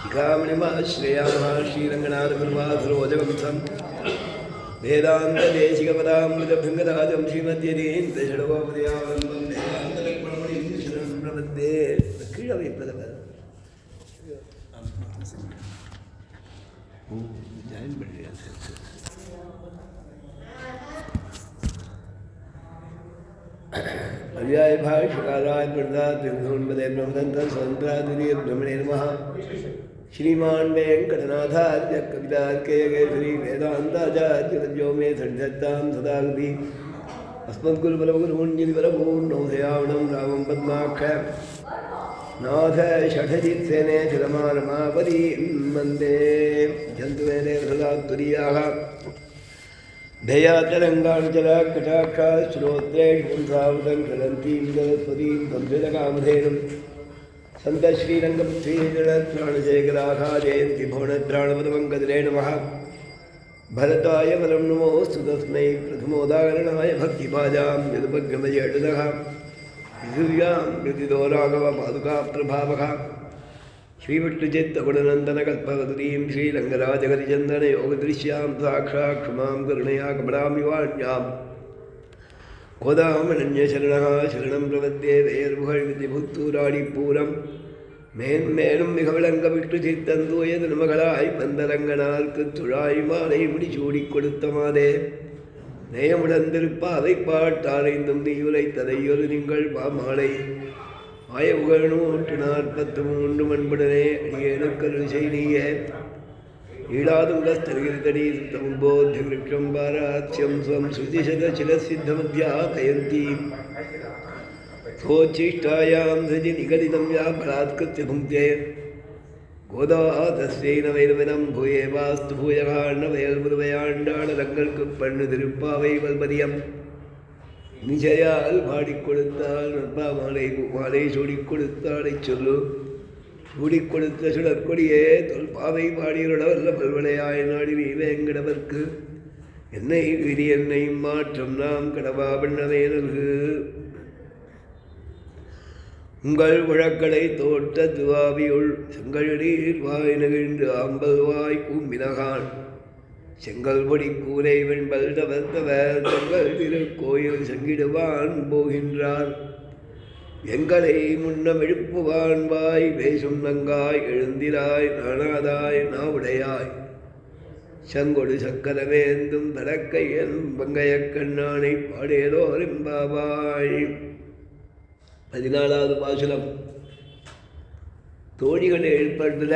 शिखामणिमाश्रयामः श्रीरङ्गनाथगुरुवासरोजवंशं वेदान्तदेशिकपदामृतभृङ्गराजं श्रीमद्यतीन्द्रषडगोपदयावन्दं वेदान्तलक्ष्मणमणिं शरणं प्रपद्ये கீழே வைப்பதில் ஜாயின் பண்ணுறியா? पर्याय भाष्यकाराय प्रदात्रिभुवनपदे ब्रह्मतन्त्र स्वतन्त्रादिनीय ब्रह्मणे नमः। श्रीमान् वेङ्कटनाथार्य कवितार्केयकेसरी वेदान्ताचार्यवर्यो मे सन्निधत्तां सदागति अस्मद्गुरुपरमगुरुमुञ्जिरिपरपूर्णोदयावनं रामं पद्माक्ष नाथ षठजित्सेने चिरमारमापदीं वन्दे जन्तुवेदे प्रदात्तुरीयाः दयातरङ्गाणचलाकटाक्षा श्रोत्रेषुंसावतं चलन्तीं सरस्वतीं संस्कृतकामधेनुं सन्तश्रीरङ्गपृथ्वीजनत्राणशेखराः जयन्ति भुवनत्राणपदपङ्कजरे नमः। भरताय वरं नमोऽस्तु तस्मै प्रथमोदाहरणाय भक्तिभाजां यदुपगमजेडुदः पृथिव्यां कृतितो राघवपादुकाप्रभावः श्रीविष्णुचित्तगुणनन्दनकल्पवतीं श्रीरङ्गराजगतिचन्दनयोगदृश्यां साक्षात् क्षमां करुणया कमलामिवाण्यां கோதாமனன்யசரணः शरणं प्रपद्ये வேர்புகழ்விதிபுத்தூராடிப்பூரம் மேன்மேலும் மிக விளங்க விட்டு சித்தந்தூய திருமகளாய் பந்தரங்கனார்க்கு துழாய் மாலை முடிச்சூடிக் கொடுத்த மாதே நேயமுடந்திருப்பாவை பாட்டாரைந்தும் நீயுரை ததையொரு நீங்கள் பாமாலை ஆயவுகள் 143 மண்புடனே அடியேனுக்கருள் செய்தியே ஈழாதுங்கஸ்தரிகிருத்தடி சுத்தமும்போத்தியம் பாராத்யம் ஸ்வம் ஸ்ருதிசதசிலசித்தமத்யாபயந்தி சோச்சிஷ்டாயாம் சஜி நிகதிதம் யா பலாத்கிருத்ய புங்கே கோதா தஸ்யை நவைரவனம் பூயே வாஸ்து பூயகாண்ட வயல்புதுவையாண்டாளர்களுக்கு பண்ணு திருப்பாவை வல்பதியம் நிஜயால் பாடிக் கொடுத்தால் நற்பா மாலை சூடிக் கொடுத்தாளை சொல்லு சூடிக் கொடுத்த சுடற்கொடியே தொல்பாவை பாடியுள்ள வல்ல பல்வளையாய் நாடி நீ வேங்கடவர்க்கு என்னை விதி என்னையும் மாற்றம் நாம் கடவா பண்ணவே நல்கு. உங்கள் உழக்களை தோட்ட துவாவியுள் செங்கழீர் வாய் நெகிழ்ந்து ஆம்பல் வாய் கூம்பினகான் செங்கல் பொடி கூரை வெண்பல் தவத்தவர் தங்கள் திருக்கோயில் செங்கிடுவான் போகின்றார் எங்களை முன்னம் எழுப்புவான் வாய் பேசும் நங்காய் எழுந்திராய் நாணாதாய் நாவுடையாய் சங்கொடு சக்கரவேந்தும் தடக்கையன் பங்கைய கண்ணானை பாடேலோரிம்பாவாய். 14வது பாசுரம். தோழிகளை எழுப்புறதுல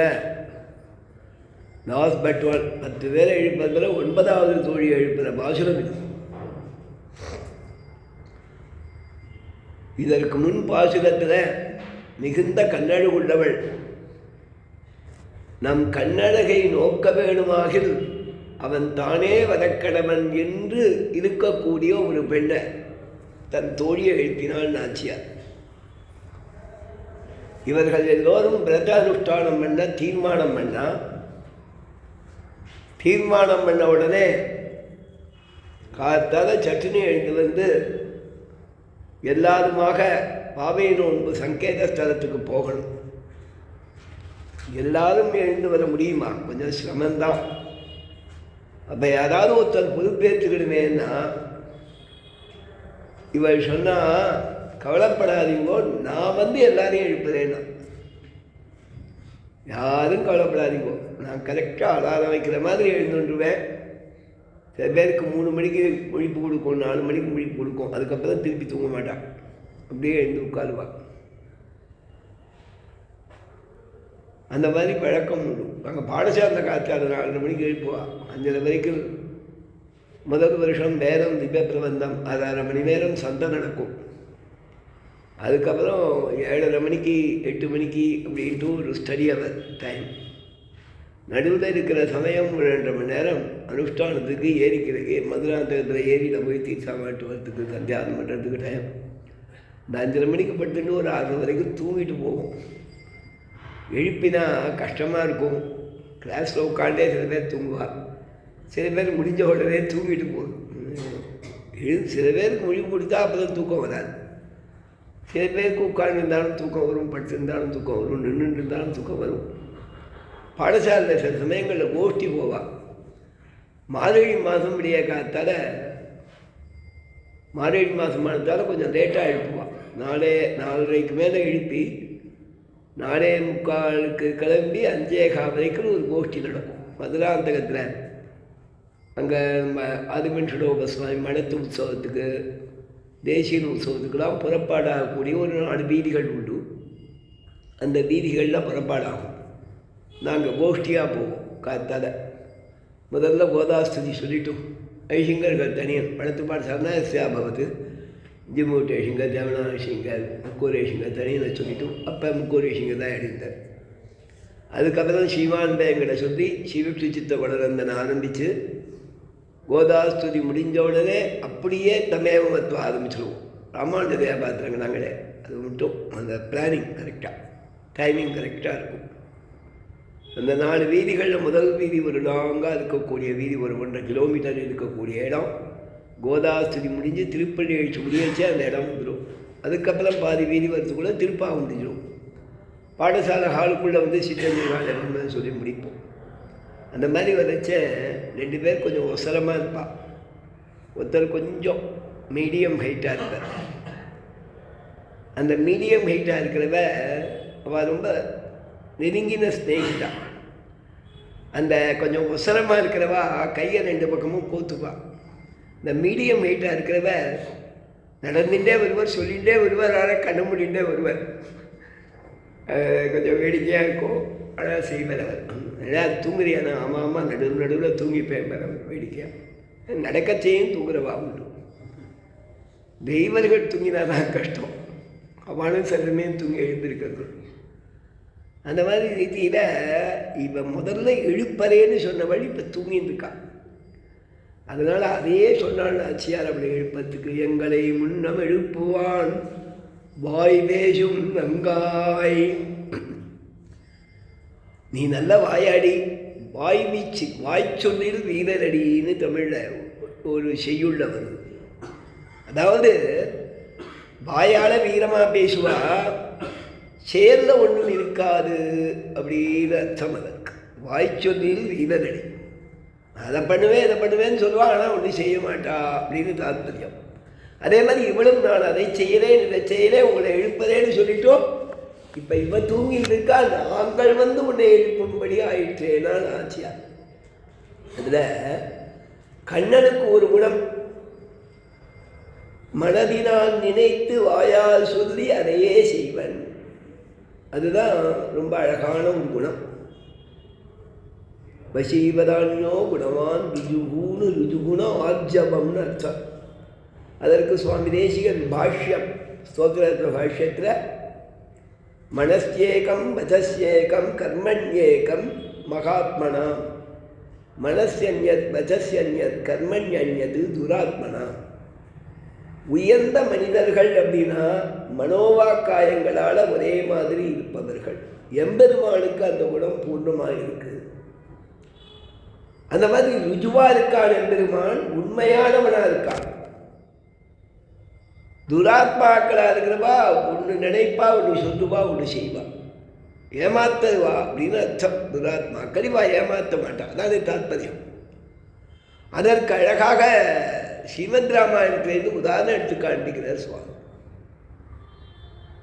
லாஸ்ட் பட் 10 பேரை எழுப்புறதுல 9வது தோழி எழுப்புற பாசுரம் இது. இதற்கு முன் பாசுரத்தில் மிகுந்த கண்ணழகு உள்ளவள் நம் கண்ணழகை நோக்க வேணுமாகில் அவன் தானே வரக்கடவன் என்று இருக்கக்கூடிய ஒரு பெண்ணை தன் தோழியை எழுப்பினாள் நாச்சியார். இவர்கள் எல்லோரும் விரதானுஷ்டானம் பண்ண தீர்மானம் பண்ண உடனே காத்தால சட்டுனி எழுந்து வந்து எல்லாருமாக பாவை நோன்பு சங்கேத ஸ்தலத்துக்கு போகணும். எல்லாரும் எழுந்து வர முடியுமா? கொஞ்சம் சிரமந்தான். அப்போ யாராவது ஒருத்தர் பொறுப்பேற்றுக்கிடுவேன்னா இவள் சொன்னால் கவலைப்படாதீங்கோ, நான் வந்து எல்லாரையும் எழுப்புறேன்னா. யாரும் கவலைப்படாதீங்கோ, நான் கரெக்டாக அலாரம் வைக்கிற மாதிரி எழுந்துருவேன். சில பேருக்கு 3 மணிக்கு முழிப்பு கொடுக்கும், 4 மணிக்கு முழிப்பு கொடுக்கும், அதுக்கப்புறம் திருப்பி தூங்க மாட்டான், அப்படியே எழுந்து உட்காருவான். அந்த மாதிரி பழக்கம் உண்டு. நாங்கள் பாடசாலை காத்தாடு 4 மணிக்கு எழுப்புவா. 5:30 வரைக்கும் முதல் வருஷம் வேதம் திவ்ய பிரபந்தம், 6 மணி நேரம் சந்தை நடக்கும். அதுக்கப்புறம் 7:30 மணிக்கு 8 மணிக்கு அப்படின்ட்டு ஒரு ஸ்டடி அவர் டைம். நடுவில் இருக்கிற சமயம் 2 மணி நேரம் அனுஷ்டானத்துக்கு ஏரிக்கிறதுக்கு மதுராந்தகத்தில் ஏரியில் போய் தீர்த்தாமாட்டு வரத்துக்கு சந்தியானம் பண்ணுறதுக்கு டைம். இந்த 5:30 மணிக்கு படுத்துட்டு ஒரு 6 வரைக்கும் தூங்கிட்டு போகும். எழுப்பினா கஷ்டமாக இருக்கும். கிளாஸில் உட்காண்டே சில பேர் தூங்குவார், சில பேர் முடிஞ்ச உடனே தூங்கிட்டு போகும். சில பேருக்கு மொழி கொடுத்தா அப்போ தான் தூக்கம் வராது. சில பேருக்கு உட்கார்ந்து இருந்தாலும் தூக்கம் வரும், படுத்திருந்தாலும் தூக்கம் வரும், நின்று இருந்தாலும் தூக்கம் வரும். பாடசாலையில் சில சமயங்களில் கோஷ்டி போவாள். மார்கழி மாதம் விடிய காத்தால் மார்கழி மாதமானதால் கொஞ்சம் லேட்டாக எழுப்புவாள். 4:30 மேலே எழுப்பி 4:45 கிளம்பி 5:15 வரைக்கும் ஒரு கோஷ்டி நடக்கும் மதுராந்தகத்தில். அங்கே ஆதிமன்ஷடோப சுவாமி மணத்து உற்சவத்துக்கு, தேசிய உற்சவத்துக்கெல்லாம் புறப்பாடாகக்கூடிய ஒரு 4 வீதிகள் உண்டு. அந்த வீதிகளில் புறப்பாடாகும். நாங்கள் கோஷ்டியாக போவோம் காத்தால். முதல்ல கோதாஸ்துதி சொல்லிட்டோம். ஐஷிங்கர்கள் தனியாக படத்து பாடசாலைனா சியாபவத்து ஜிமூட்டேஷிங்கர், ஜவனாஷிங்கர், முக்கூரேஷிங்கர் தனியாக சொல்லிட்டோம். அப்போ முக்கூரேஷிங்கர் தான் எடுத்தார். அதுக்கப்புறம் ஸ்ரீமான்பயங்களை சொல்லி சிவக்ஷி சித்த குடரந்தனை ஆரம்பித்து கோதாஸ்துதி முடிஞ்ச உடனே அப்படியே தமேவமத்துவம் ஆரம்பிச்சிடுவோம். ராமானுஜ பாத்திரங்க நாங்களே. அது மட்டும் அந்த பிளானிங் கரெக்டாக, டைமிங் கரெக்டாக இருக்கும். அந்த 4 வீதிகளில் முதல் வீதி ஒரு லாங்காக இருக்கக்கூடிய வீதி, ஒரு 1.5 கிலோமீட்டர் இருக்கக்கூடிய இடம். கோதாஸ்துதி முடிஞ்சு திருப்பள்ளி எழுச்சி முடியச்சே அந்த இடம் வந்துடும். அதுக்கப்புறம் பாதி வீதி வரத்துக்குள்ளே திருப்பாக முடிஞ்சிடும். பாடசாலை ஹாலுக்குள்ளே வந்து சிற்றஞ்சு சொல்லி முடிப்போம். அந்த மாதிரி வரைச்ச 2 பேர் கொஞ்சம் ஒசரமாக இருப்பாள். ஒருத்தர் கொஞ்சம் மீடியம் ஹைட்டாக இருப்பார். அந்த மீடியம் ஹைட்டாக இருக்கிறவ அவள் ரொம்ப நெருங்கின ஸ்நேகிதா. அந்த கொஞ்சம் ஒசரமாக இருக்கிறவா கையை 2 பக்கமும் கோத்துப்பா. இந்த மீடியம் ஹைட்டாக இருக்கிறவ நடந்துகிட்டே வருவார், சொல்லிகிட்டே வருவார், ஆனால் கண்ண முடிகிட்டே வருவார். கொஞ்சம் வேடிக்கையாக இருக்கும். அழகாக செய்வார் அவர். எல்லாம் தூங்குறியானா? ஆமாம் நடுவில் தூங்கிப்பேன் அவர். வேடிக்கையாக நடக்கச்சையும் தூங்குறவா உண்டு. தெய்வர்கள் தூங்கினாதான் கஷ்டம். அவனும் சிலருமே தூங்கி எழுந்திருக்கிறது. அந்த மாதிரி ரீதியில் இவன் முதல்ல எழுப்பறேன்னு சொன்னவள் இப்போ தூங்கின்னு இருக்கான். அதனால் அதையே சொன்னாள் ஆச்சியார். அப்படி எழுப்பத்துக்கு எங்களை முன்னம் எழுப்புவான் வாய் பேசும் நங்காய். நீ நல்ல வாயாடி, வாய் வீச்சு, வாய்ச்சொல்லில் வீரரடின்னு தமிழில் ஒரு செய்யுள்ள வருது. அதாவது வாயால் வீரமாக பேசுவா, செயலில் ஒன்றும் இருக்காது அப்படின்னு அர்த்தம். அதற்கு வாய்ச்சொல்லில் வீரரடி. அதை பண்ணுவேன் இதை பண்ணுவேன்னு சொல்லுவாள், ஆனால் ஒன்றும் செய்ய மாட்டா அப்படின்னு தாத்பரியம். அதே மாதிரி இவளும் நான் அதை செய்கிறேன் இதை செய்கிறேன் உங்களை எழுப்பதேன்னு சொல்லிட்டோம். இப்போ இவன் தூங்கிட்டு இருக்கா, நாங்கள் வந்து உன்னை எழுப்பும்படி ஆயிற்றேனா ஆச்சியார். அதில் கண்ணனுக்கு ஒரு குணம், மனதினால் நினைத்து வாயால் சொல்லி அதையே செய்வன். அதுதான் ரொம்ப அழகான ஒரு குணம். வசீவதான்யோ குணவான் ருஜுகுணு ருஜுகுண ஆர்ஜவம்னு அர்த்தம். அதற்கு சுவாமி தேசிகன் பாஷ்யம், ஸ்தோத்திர பாஷ்யத்தில் மனஸ்யேகம் வசஸ்யேகம் கர்மண்யேகம் மகாத்மனா மனஸ்யன்யத் வசஸ்யன்யத் கர்மண்யன்யது துராத்மனா. உயர்ந்த மனிதர்கள் அப்படின்னா மனோவாக்காயங்களால் ஒரே மாதிரி இருப்பவர்கள். எம்பெருமானுக்கு அந்த குணம் பூர்ணமாக இருக்குது. அந்த மாதிரி ருஜுவாக இருக்கான் எம்பெருமான், உண்மையானவனாக இருக்கான். துராத்மாக்களாக இருக்கிறவா ஒன்று நினைப்பா, ஒன்று சொல்லுவா, ஒன்று செய்வா, ஏமாத்தவா அப்படின்னு அர்த்தம். துராத்மாக்கள் இவா ஏமாற்ற மாட்டான், அதான் தாத்பரியம். அதற்கு அழகாக ஸ்ரீமத் ராமாயணத்திலேருந்து உதாரணம் எடுத்து காண்பிக்கிறார் சுவாமி.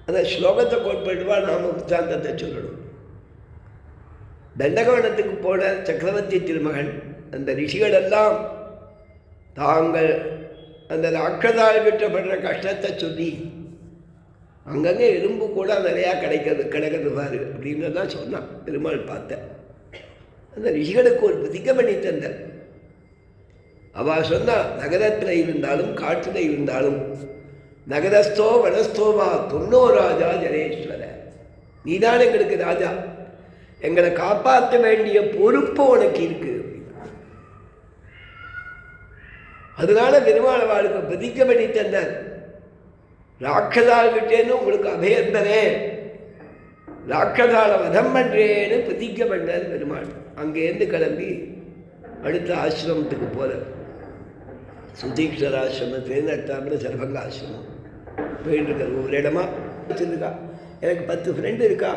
அந்த ஸ்லோகத்தை கோட் பண்ணுவா, நாம உச்சாந்தத்தை சொல்லணும். தண்டகவனத்துக்கு போன சக்கரவர்த்தி திருமகன் அந்த ரிஷிகளெல்லாம் தாங்கள் அந்த ராட்சதால் விட்டப்படுற கஷ்டத்தை சொல்லி அங்கங்கே எறும்பு கூட நிறையா கிடக்கிறது பாரு அப்படின்னு தான் சொன்னான். பெருமாள் பார்த்தேன். அந்த ரிஷிகளுக்கு ஒரு பிரதிக்க பண்ணி தந்த. அவள் சொன்னா, நகரத்தில் இருந்தாலும் காட்டில் இருந்தாலும் நகரஸ்தோ வனஸ்தோவா தொன்னோ ராஜா ஜனேஸ்வர, நீதான் எங்களுக்கு ராஜா, எங்களை காப்பாற்ற வேண்டிய பொறுப்பு உனக்கு இருக்கு. அதனால பெருமாள் அவளுக்கு பிரதிக்க பண்ணி தந்தார். ராட்சதாள்கிட்டேன்னு உங்களுக்கு அபயம் தரேன், ராட்சதாளை வதம் பண்ணுறேன்னு பிரதிக்க பண்ணார் பெருமாள். அங்கேருந்து கிளம்பி அடுத்த ஆசிரமத்துக்கு போகிறார். சுதீக்ஷர் ஆசிரமத்துலேருந்து அடுத்தாப்புல சர்வங்க ஆசிரமம் போயிட்டு இருக்கார். ஒரு இடமா வச்சுருக்கா. எனக்கு 10 ஃப்ரெண்டு இருக்கா,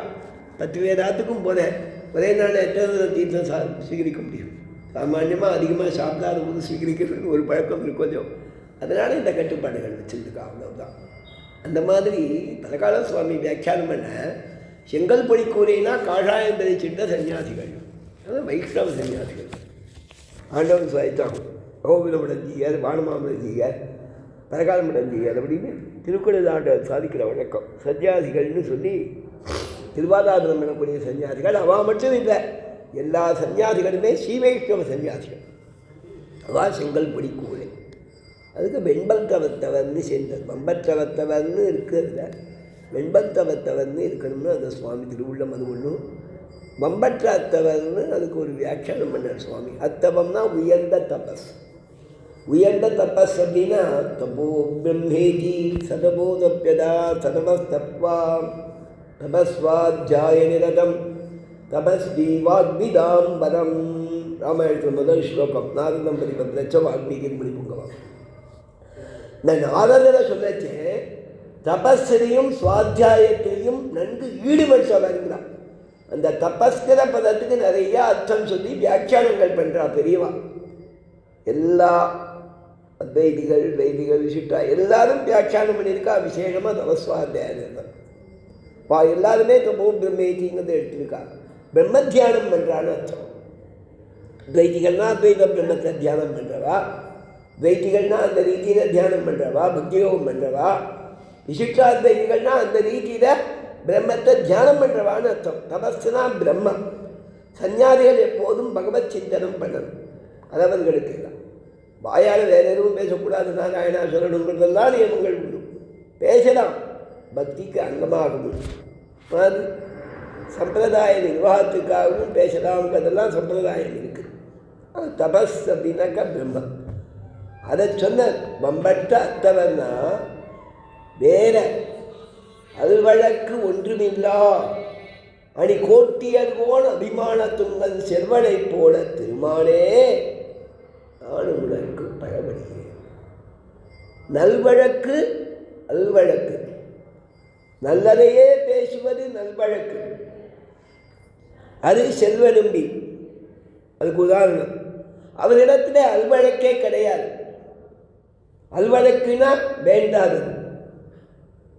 10 வேதாத்துக்கும் போனேன். ஒரே நாள் எத்தனை தீர்த்தம் ஸ்வீகரிக்க முடியும்? சாமான்யமாக அதிகமாக சாப்பிடாத போது ஸ்வீகரிக்கிறதுன்னு ஒரு பழக்கம் இருக்கும் கொஞ்சம். அதனால் இந்த கட்டுப்பாடுகள் வச்சுருக்கா, அவ்வளோதான். அந்த மாதிரி பலகால சுவாமி வியாக்கியானம் பண்ண செங்கல் பொடி கூரைனா காஷாயம் தரிச்சிட்ட சன்னியாசிகள், அதான் வைஷ்ணவ சன்னியாசிகள். ஆண்டவன் சுவாய்த்தான் கோவிலமுடஞ்சியர், வானமாமடஞ்சியர், பரகாலமுடஞ்சியர் அப்படின்னு திருக்குறள் ஆண்டவர் சாதிக்கிற வழக்கம். சன்னியாசிகள்னு சொல்லி திருவாதாரம் பண்ணக்கூடிய சன்னியாசிகள் அவா மட்டும் இல்லை, எல்லா சன்னியாசிகளுமே ஸ்ரீவைஷ்ணவ சன்னியாசிகள். அவா செங்கல் பொடி கூரை. அதுக்கு வெண்பல்தவத்தவர்னு சேர்ந்தது. வம்பற்றவத்தவர்னு இருக்கிறதுல வெண்பல்தவத்தவர்னு இருக்கணும்னு அந்த சுவாமி திருவுள்ளம் அது ஒன்றும். வம்பற்ற அத்தவர்னு அதுக்கு ஒரு வியாக்கியானம் பண்ணார் சுவாமி. அத்தவம்னா உயர்ந்த தபஸ். உயர்ந்த தபஸ் அப்படின்னா தபோ பிரம்மேதி சதபோதப்பியதா சதமஸ்தப்வா தபஸ்வாத்தியாய நிரதம் தபஸ்வி வாக்விதாம்பரம். ராமாயணத்தில் முதல் ஸ்லோகம் நாரதம் பதிபத்ரச்ச வால்மீகின் முடிப்புங்கவம். இந்த நாரதரை சொல்லச்சே தபஸ்லையும் சுவாத்தியாயத்திலையும் நன்கு ஈடுபட்டவர்களாம். அந்த தபஸ்கிற பதத்துக்கு நிறைய அர்த்தம் சொல்லி வியாக்கியானங்கள் பண்ணுறா பெரியவா. எல்லா அத்வைதிகள் வைதிகள் விசிட்டா எல்லாரும் வியாக்கியானம் பண்ணியிருக்கா. விசேஷமாக தபஸ்வாத்தியாயம் எல்லாருமே தபோ பிரம்மேதிங்கிறத எடுத்திருக்கா. பிரம்ம தியானம் பண்ணுறான்னு அர்த்தம். துவைதிகள்னா அத்வைத பிரம்மத்தை தியானம் பண்ணுறவா, துவைதிகள்னா அந்த ரீதியில் தியானம் பண்ணுறவா, பக்தியோகம் பண்ணுறவா, விசிஷ்டாத்வைதிகள்னா அந்த ரீதியில் பிரம்மத்தை தியானம் பண்ணுறவான்னு அர்த்தம். தபஸ்னா பிரம்மம். சன்னியாசிகள் எப்போதும் பகவத் சிந்தனம் பண்ணணும். அதவர்களுக்கு இல்லை. வாயால் வேற எதுவும் பேசக்கூடாது, நாராயணா சொல்லணுங்கிறதெல்லாம் நியமங்கள் உண்டு. பேசலாம், பக்திக்கு அங்கமாகவும். அது சம்பிரதாய நிர்வாகத்துக்காகவும் பேசலாம்ங்கிறதெல்லாம் சம்பிரதாயம் இருக்குது. தபஸ் அப்படின்னாக்கா பிரம்மம். அதை சொன்ன வம்பற்ற அத்தவன்னா வேற அல்வழக்கு ஒன்றுமில்லா அணி கோட்டியர்கோன் அபிமானத்துங்கள் செல்வனை போல திருமானே நானும் உனக்கு பழபடுகிறேன். நல்வழக்கு அல்வழக்கு, நல்லதையே பேசுவது நல்வழக்கு. அது செல்வ நம்பி. அதுக்கு உதாரணம், அவரிடத்துல அல்வழக்கே கிடையாது. அல்வழக்குனா வேண்டாதது,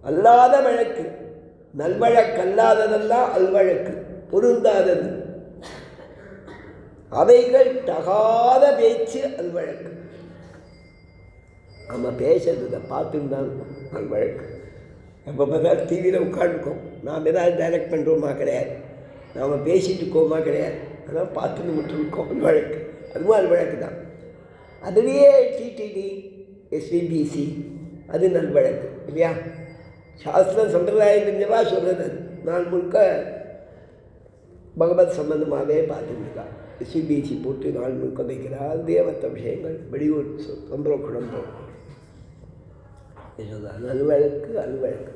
அல்லாத வழக்கு. நல்வழக்கல்லாததெல்லாம் அல்வழக்கு, பொருந்தாதது. அவைகள் தகாத பேச்சு அல்வழக்கு. நம்ம பேசுறதை பார்த்துருந்தான் அல்வழக்கு. எப்போ பார்த்தாலும் டிவியில் உட்காந்துக்கோம். நாம் ஏதாவது டைரக்ட் பண்ணுறோமா கிடையாது, நாம் பேசிட்டு இருக்கோமா கிடையாது, அதான் பார்த்துன்னு விட்டுருக்கோம். அல்வழக்கு அதுவும் அல்வழக்கு தான். அதுலேயே டிடிடி எஸ்விபிசி அது நல்வழக்கு இல்லையா? சாஸ்திரம் சம்பிரதாயம் தெரிஞ்சவா சொல்கிறது. நாள் முழுக்க பகவத் சம்பந்தமாகவே பார்த்துருக்கா. எஸ்விபிசி போட்டு நாள் முழுக்க வைக்கிறா. தேவத்த விஷயங்கள் வெளியூர் சந்திரோக்கணம் நல்வழக்கு அல்வழக்கு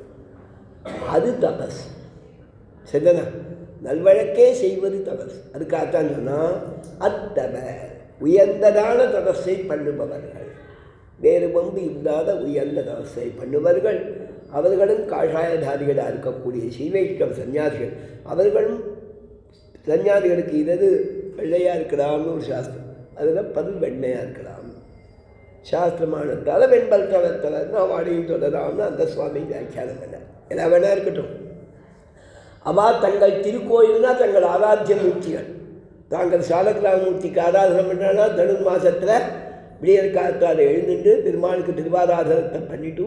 அது தபஸ். சரிதானா? நல்வழக்கே செய்வது தபஸ். அதுக்காகத்தான் சொன்னால் அத்தப உயர்ந்ததான தபஸை பண்ணுபவர்கள், வேறு வம்பு இல்லாத உயர்ந்த தபஸை பண்ணுபவர்கள். அவர்களும் காஷாயதாரிகளாக இருக்கக்கூடிய ஸ்ரீவைஷ்ணவ சன்னியாசிகள். அவர்களும் சன்னியாசிகளுக்கு இதது வெள்ளையாக இருக்கலாம்னு ஒரு சாஸ்திரம், அதில் பதில் வெண்மையாக இருக்கலாம் சாஸ்திரமானதால் வெண்பல் தவத்தவர்னு வாடியும் சொல்லலாம்னு அந்த சுவாமி வியாக்கியானம் பண்ணார். எல்லாம் வேணா இருக்கட்டும். அவள் தங்கள் திருக்கோயில்னா தங்கள் ஆராத்திய மூர்த்திகள். தாங்கள் சாலக்கிராமூர்த்திக்கு ஆராதனை பண்ணுறாங்கன்னா தனுர் மாதத்தில் விடியற் காலத்தால் எழுந்துட்டு பெருமாளுக்கு திருவாராதனத்தை பண்ணிவிட்டு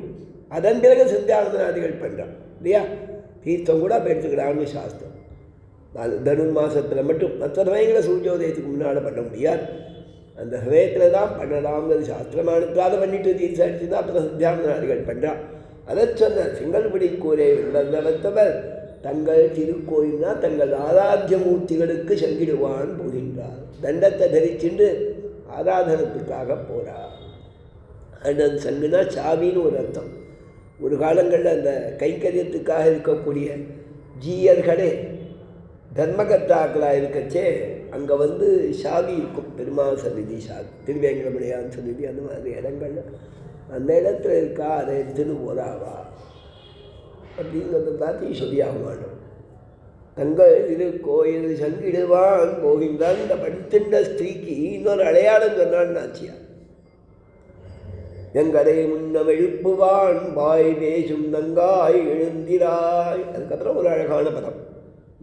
அதன் பிறகு சந்தியாவந்தனாதிகள் பண்ணுறான் இல்லையா? தீர்த்தம் கூட எடுத்துக்கலாம்னு சாஸ்திரம். தனுர் மாதத்தில் மட்டும், மற்ற சமயங்களை சூரியோதயத்துக்கு முன்னால் பண்ண முடியாது. அந்த சமயத்தில் தான் பண்ணலாம்ங்கிறது சாஸ்திரமானத்தால் பண்ணிட்டு தீர்த்தம் அடிச்சு தான் அப்புறம் சந்தியாவந்தனாதிகள் பண்ணுறான். அதை சொன்ன செங்கல்படி கூரை வெள்ளவத்தவர் தங்கள் திருக்கோயில்னா தங்கள் ஆராத்திய மூர்த்திகளுக்கு செங்கிடுவான் போகின்றார். தண்டத்தை தரிச்சுண்டு ஆராதனத்துக்காக போகிறார். அந்த சங்குனா சாவின்னு ஒரு அர்த்தம். ஒரு காலங்களில் அந்த கைங்கரியத்துக்காக இருக்கக்கூடிய ஜீயர்களே தர்மகர்த்தாக்களாக இருக்கச்சே அங்கே வந்து சாவி இருக்கும். பெருமாள் சந்நிதி சாவி, திருவேங்கடமலையான் சந்நிதி, அந்த மாதிரி இடங்கள்ல அந்த இடத்துல இருக்கா, அதை எடுத்துன்னு போகிறாவா அப்படிங்கிறத பார்த்து சொல்லியாக மாட்டோம். தங்கள் இரு கோயில் சங்கிடுவான் போகின்றான். இந்த படித்தின்ற ஸ்திரீக்கு இன்னொரு அடையாளம் சொன்னான் நாச்சியா. எங்களை முன்னம் எழுப்புவான் வாய் பேசும் நங்காய் எழுந்திராய். அதுக்கப்புறம் ஒரு அழகான பதம்,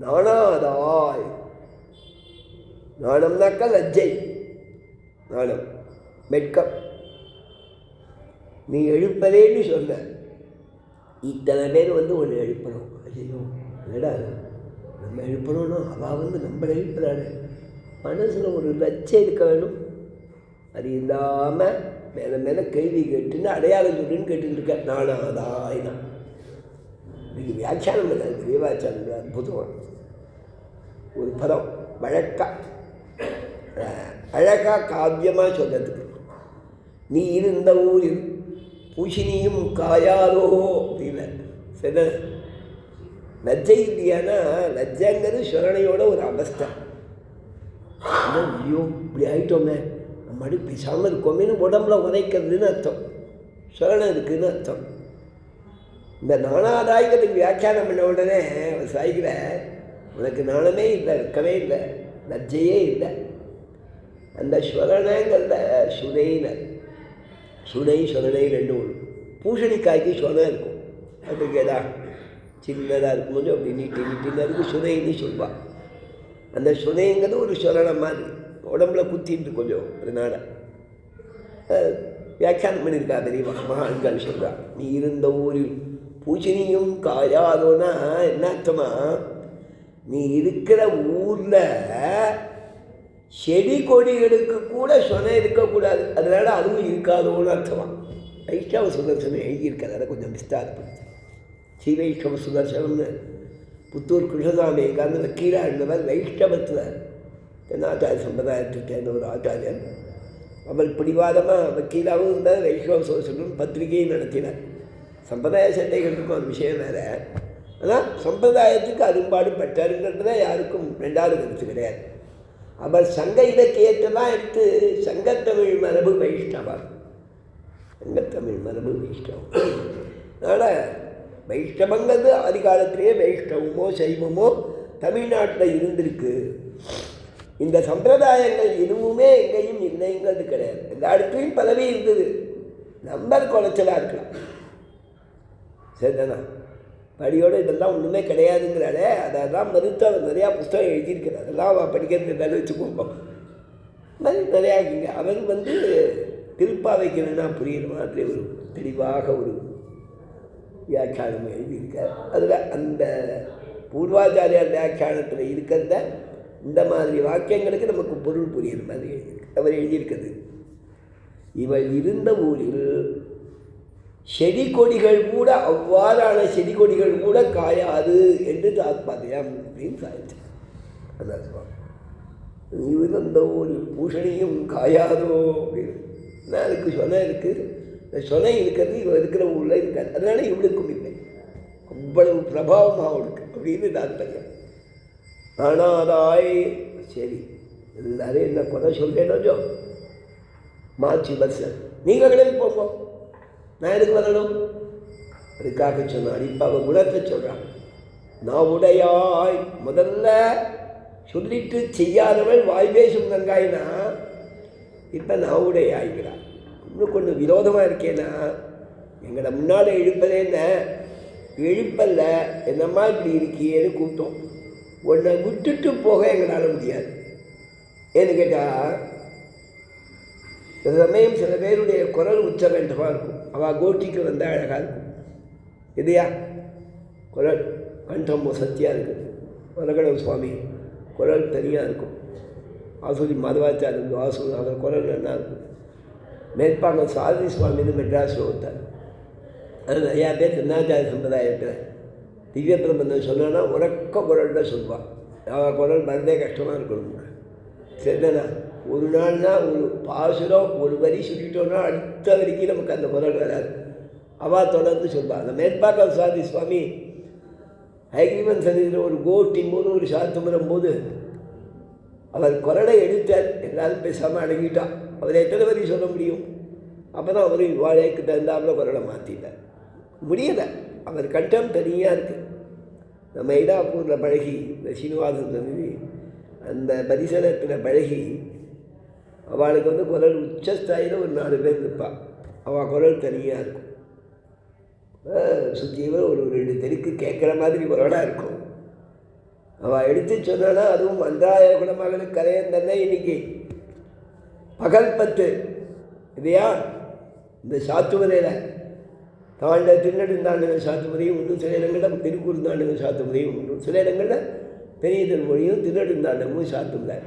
நாணாதாய். நாணம்னாக்கா லஜ்ஜை, நாணம், வெட்கம். நீ எழுப்பதேன்னு சொன்ன, இத்தனை பேர் ஒன்று எழுப்பணும். ஐயோ என்னடா நம்ம எழுப்பணும்னா அவள் நம்மளை எழுப்புறாரு. மனசில் ஒரு லட்சம் இருக்க வேணும். அது இல்லாமல் மேலே மேலே கேள்வி கேட்டுன்னு அடையாளம் சொல்லுன்னு கேட்டுருக்க. நானாதாயினா இன்னைக்கு வியாக்கியானம் இல்லை, வியாக்கியானம் அற்புதம். ஒரு பதம் அழகாக காவியமாக சொல்கிறதுக்கு. நீ இருந்த ஊரில் பூஷினியும் காயாதோ அப்படின்னு சரி. லஜ்ஜை இல்லையானா, லஜ்ஜங்கிறது சுரணையோட ஒரு அவஸ்தை. ஐயோ இப்படி ஆகிட்டோமே, நம்ம அடி பேசாமல் இருக்கோமேனு உடம்புல உதைக்கிறதுன்னு அர்த்தம், சுரணை இருக்குதுன்னு அர்த்தம். இந்த நானாதாய்கிறதுக்கு வியாக்கியானம் பண்ண உடனே சாய்கிற உனக்கு நாணமே இல்லை, வெக்கமே இல்லை, லஜ்ஜையே இல்லை. அந்த ஸ்வரணைங்கிறத சுனை சுரணை ரெண்டு ஒன்று. பூசணிக்காய்க்கு சுனை இருக்கும், அதுக்கு ஏதா சின்னதாக இருக்கும்போது அப்படி நீட்டின்னு அதுக்கு சுனைன்னு சொல்லுவாள். அந்த சுனைங்கிறது ஒரு சுரணம் மாதிரி உடம்புல குத்திட்டு கொஞ்சம். அதனால் வியாக்கியானம் பண்ணியிருக்கா பெரியவா மகான்கள் சொல்கிறா. நீ இருந்த ஊரில் பூசணியும் காயாதோன்னா என்ன அர்த்தமா, நீ இருக்கிற ஊரில் செடி கொடிகளுக்கு கூட சொனை இருக்கக்கூடாது, அதனால் அதுவும் இருக்காதோன்னு அர்த்தமா. வைஷ்ணவ சுதர்சனம் எழுதியிருக்காது, அதை கொஞ்சம் விஸ்தாரப்படுத்தி. ஸ்ரீ வைஷ்ணவ சுதர்சனம்னு புத்தூர் கிருஷ்ணசாமி உட்கார்ந்து வக்கீலாக இருந்தவர். வைஷ்ணவத்தில் தென்னாச்சாரிய சம்பிரதாயத்துக்கு சேர்ந்த ஒரு ஆச்சாரியன். அவர் பிடிவாதமாக வக்கீலாகவும் இருந்தால் வைஷ்ணவ சுதர்சனம் பத்திரிகையும் நடத்தினார். சம்பிரதாய சண்டைகளுக்கும் அந்த விஷயம் வேறு. ஆனால் சம்பிரதாயத்துக்கு அரும்பாடு பட்டாருங்கிறத யாருக்கும் ரெண்டாவது கருத்து கிடையாது. அவர் சங்க இலக்கியத்தெல்லாம் எடுத்து சங்கத்தமிழ் மரபு வைஷ்ணவர், சங்கத்தமிழ் மரபு வைஷ்ணவம். அதனால் வைஷ்ணவங்கிறது அதிகாலத்திலேயே வைஷ்ணவமோ சைவமோ தமிழ்நாட்டில் இருந்திருக்கு. இந்த சம்பிரதாயங்கள் எதுவுமே எங்கேயும் இல்லைங்கிறது கிடையாது. எல்லா இடத்துலையும் பதவி இருந்தது, நம்பர் குறைச்சலாக இருக்கலாம். சரிதானா? படியோடு இதெல்லாம் ஒன்றுமே கிடையாதுங்கிறாளே, அதெல்லாம் மறுத்து அவர் நிறையா புஸ்தகம் எழுதியிருக்கிறார். அதெல்லாம் அவள் படிக்கிறது வேலை வச்சுக்கோங்க. மாதிரி நிறையா இருக்குங்க. அவர் திருப்பாவைக்குன்னா புரியுற மாதிரி ஒரு தெளிவாக ஒரு வியாக்கியானம் எழுதியிருக்கார். அதில் அந்த பூர்வாச்சாரியார் வியாக்கியானத்தில் இருக்கிறத இந்த மாதிரி வாக்கியங்களுக்கு நமக்கு பொருள் புரியுற மாதிரி அவர் எழுதியிருக்கிறது. இவள் இருந்த ஊரில் செடி கொடிகள் கூட, அவ்வாறான செடி கொடிகள் கூட காயாது என்று தாத்பரியம் அப்படின்னு சாதிச்சு. அதான் சொல்லுவாங்க, நீ இருந்த ஊரில் பூஷணியும் காயாதோ அப்படின்னு. நான் அதுக்கு சொன்ன இருக்குது, இந்த சொனை இருக்கிறது இவள் இருக்கிற ஊரில் இருக்காது, அதனால இவளுக்கும் இல்லை, அவ்வளவு பிரபாவமாக அவளுக்கு அப்படின்னு தாத்பரியம். ஆனாதாய் சரி எல்லாரும் என்ன குறை சொல்கிறேனோ மாற்றி பஸ் நீங்கள் கிளம்பி போங்க, நான் எதுக்கு வரணும்? அதுக்காக சொன்னான். இப்போ அவன் குணத்தை சொல்கிறான். நான் உடையாய் முதல்ல சொல்லிட்டு செய்யாதவள் வாய் பேசும் நங்காய்னா, இப்போ நான் உடையாய்கிறான். இன்னும் கொஞ்சம் விரோதமாக இருக்கேன்னா, எங்களை முன்னால் எழுப்பதே என்ன எழுப்பல்ல, என்னம்மா இப்படி இருக்கியேன்னு கூப்பிட்டோம். உன்னை விட்டுட்டு போக எங்களால் முடியாது. ஏன்னு கேட்டால், சில சமயம் சில பேருடைய குரல் உச்சகண்டமாக இருக்கும். அவள் கோட்டிக்கு வந்தால் அழகாக இருக்கும் இல்லையா? குரல் கண்டம் சத்தியாக இருக்குது. வரகடவு சுவாமி குரல் தனியாக இருக்கும். ஆசூரி மாதவாச்சாரியர் வாசு அவர் குரல் நல்லா இருக்கும். மேற்பாங்க சாரதி சுவாமின்னு மெட்ராஸில் ஒருத்தார். அது நிறையா பேர் தென்னாச்சாரிய சம்பிரதாயத்தில் திவ்ய பிரபந்தம் சொன்னான்னா உறக்க குரலில் சொல்லுவாள். அவள் குரல் மறந்தே கஷ்டமாக இருக்கணும். சரிதானா? ஒரு நாள்னா ஒரு பாசுரம் ஒரு வரி சொல்லிட்டோன்னா அடுத்த வரைக்கும் நமக்கு அந்த குரல் வராது. அவள் தொடர்ந்து சொல்வாள். அந்த மேற்பாக்கம் சாதி சுவாமி ஹைகிரீவன் சன்னிதியில் ஒரு கோட்டின் போது ஒரு சாத்தம் வரும்போது அவர் குரலை எடுத்தார். எல்லாரும் பேசாமல் அடங்கிட்டான். அவர் எத்தனை வரி சொல்ல முடியும்? அப்போ தான் அவர் வாழைக்கு தகுந்தாமல் குரலை மாற்றிட்டார். முடியலை. அவர் கண்டம் தனியாக இருக்குது. இந்த மயிலாப்பூரில் பழகி இந்த சீனிவாசன் சந்நிதி அந்த பரிசனத்தில் பழகி அவளுக்கு வந்து குரல் உச்சஸ்தாயில் ஒரு 4 பேர் நிற்பாள். அவள் குரல் தனியாக இருக்கும். சுத்தியவர் ஒரு 2 தெருக்கு கேட்குற மாதிரி குரலாக இருக்கும். அவள் எடுத்து சொன்னான்னா அதுவும் அன்றாய குணமகளுக்கு கரையன் தன்னை இன்னைக்கு பகல் 10 இல்லையா? இந்த சாத்துமலையில் தாண்ட திருநெடுந்தாண்டக சாத்துமதியும் உண்டு, சில இடங்களில் திருக்கூர்ந்தாண்டக சாத்துமதியும் உண்டு, சில இடங்களில் பெரிய திருமொழியும் திருநெடுந்தாண்டமும் சாத்துமலை.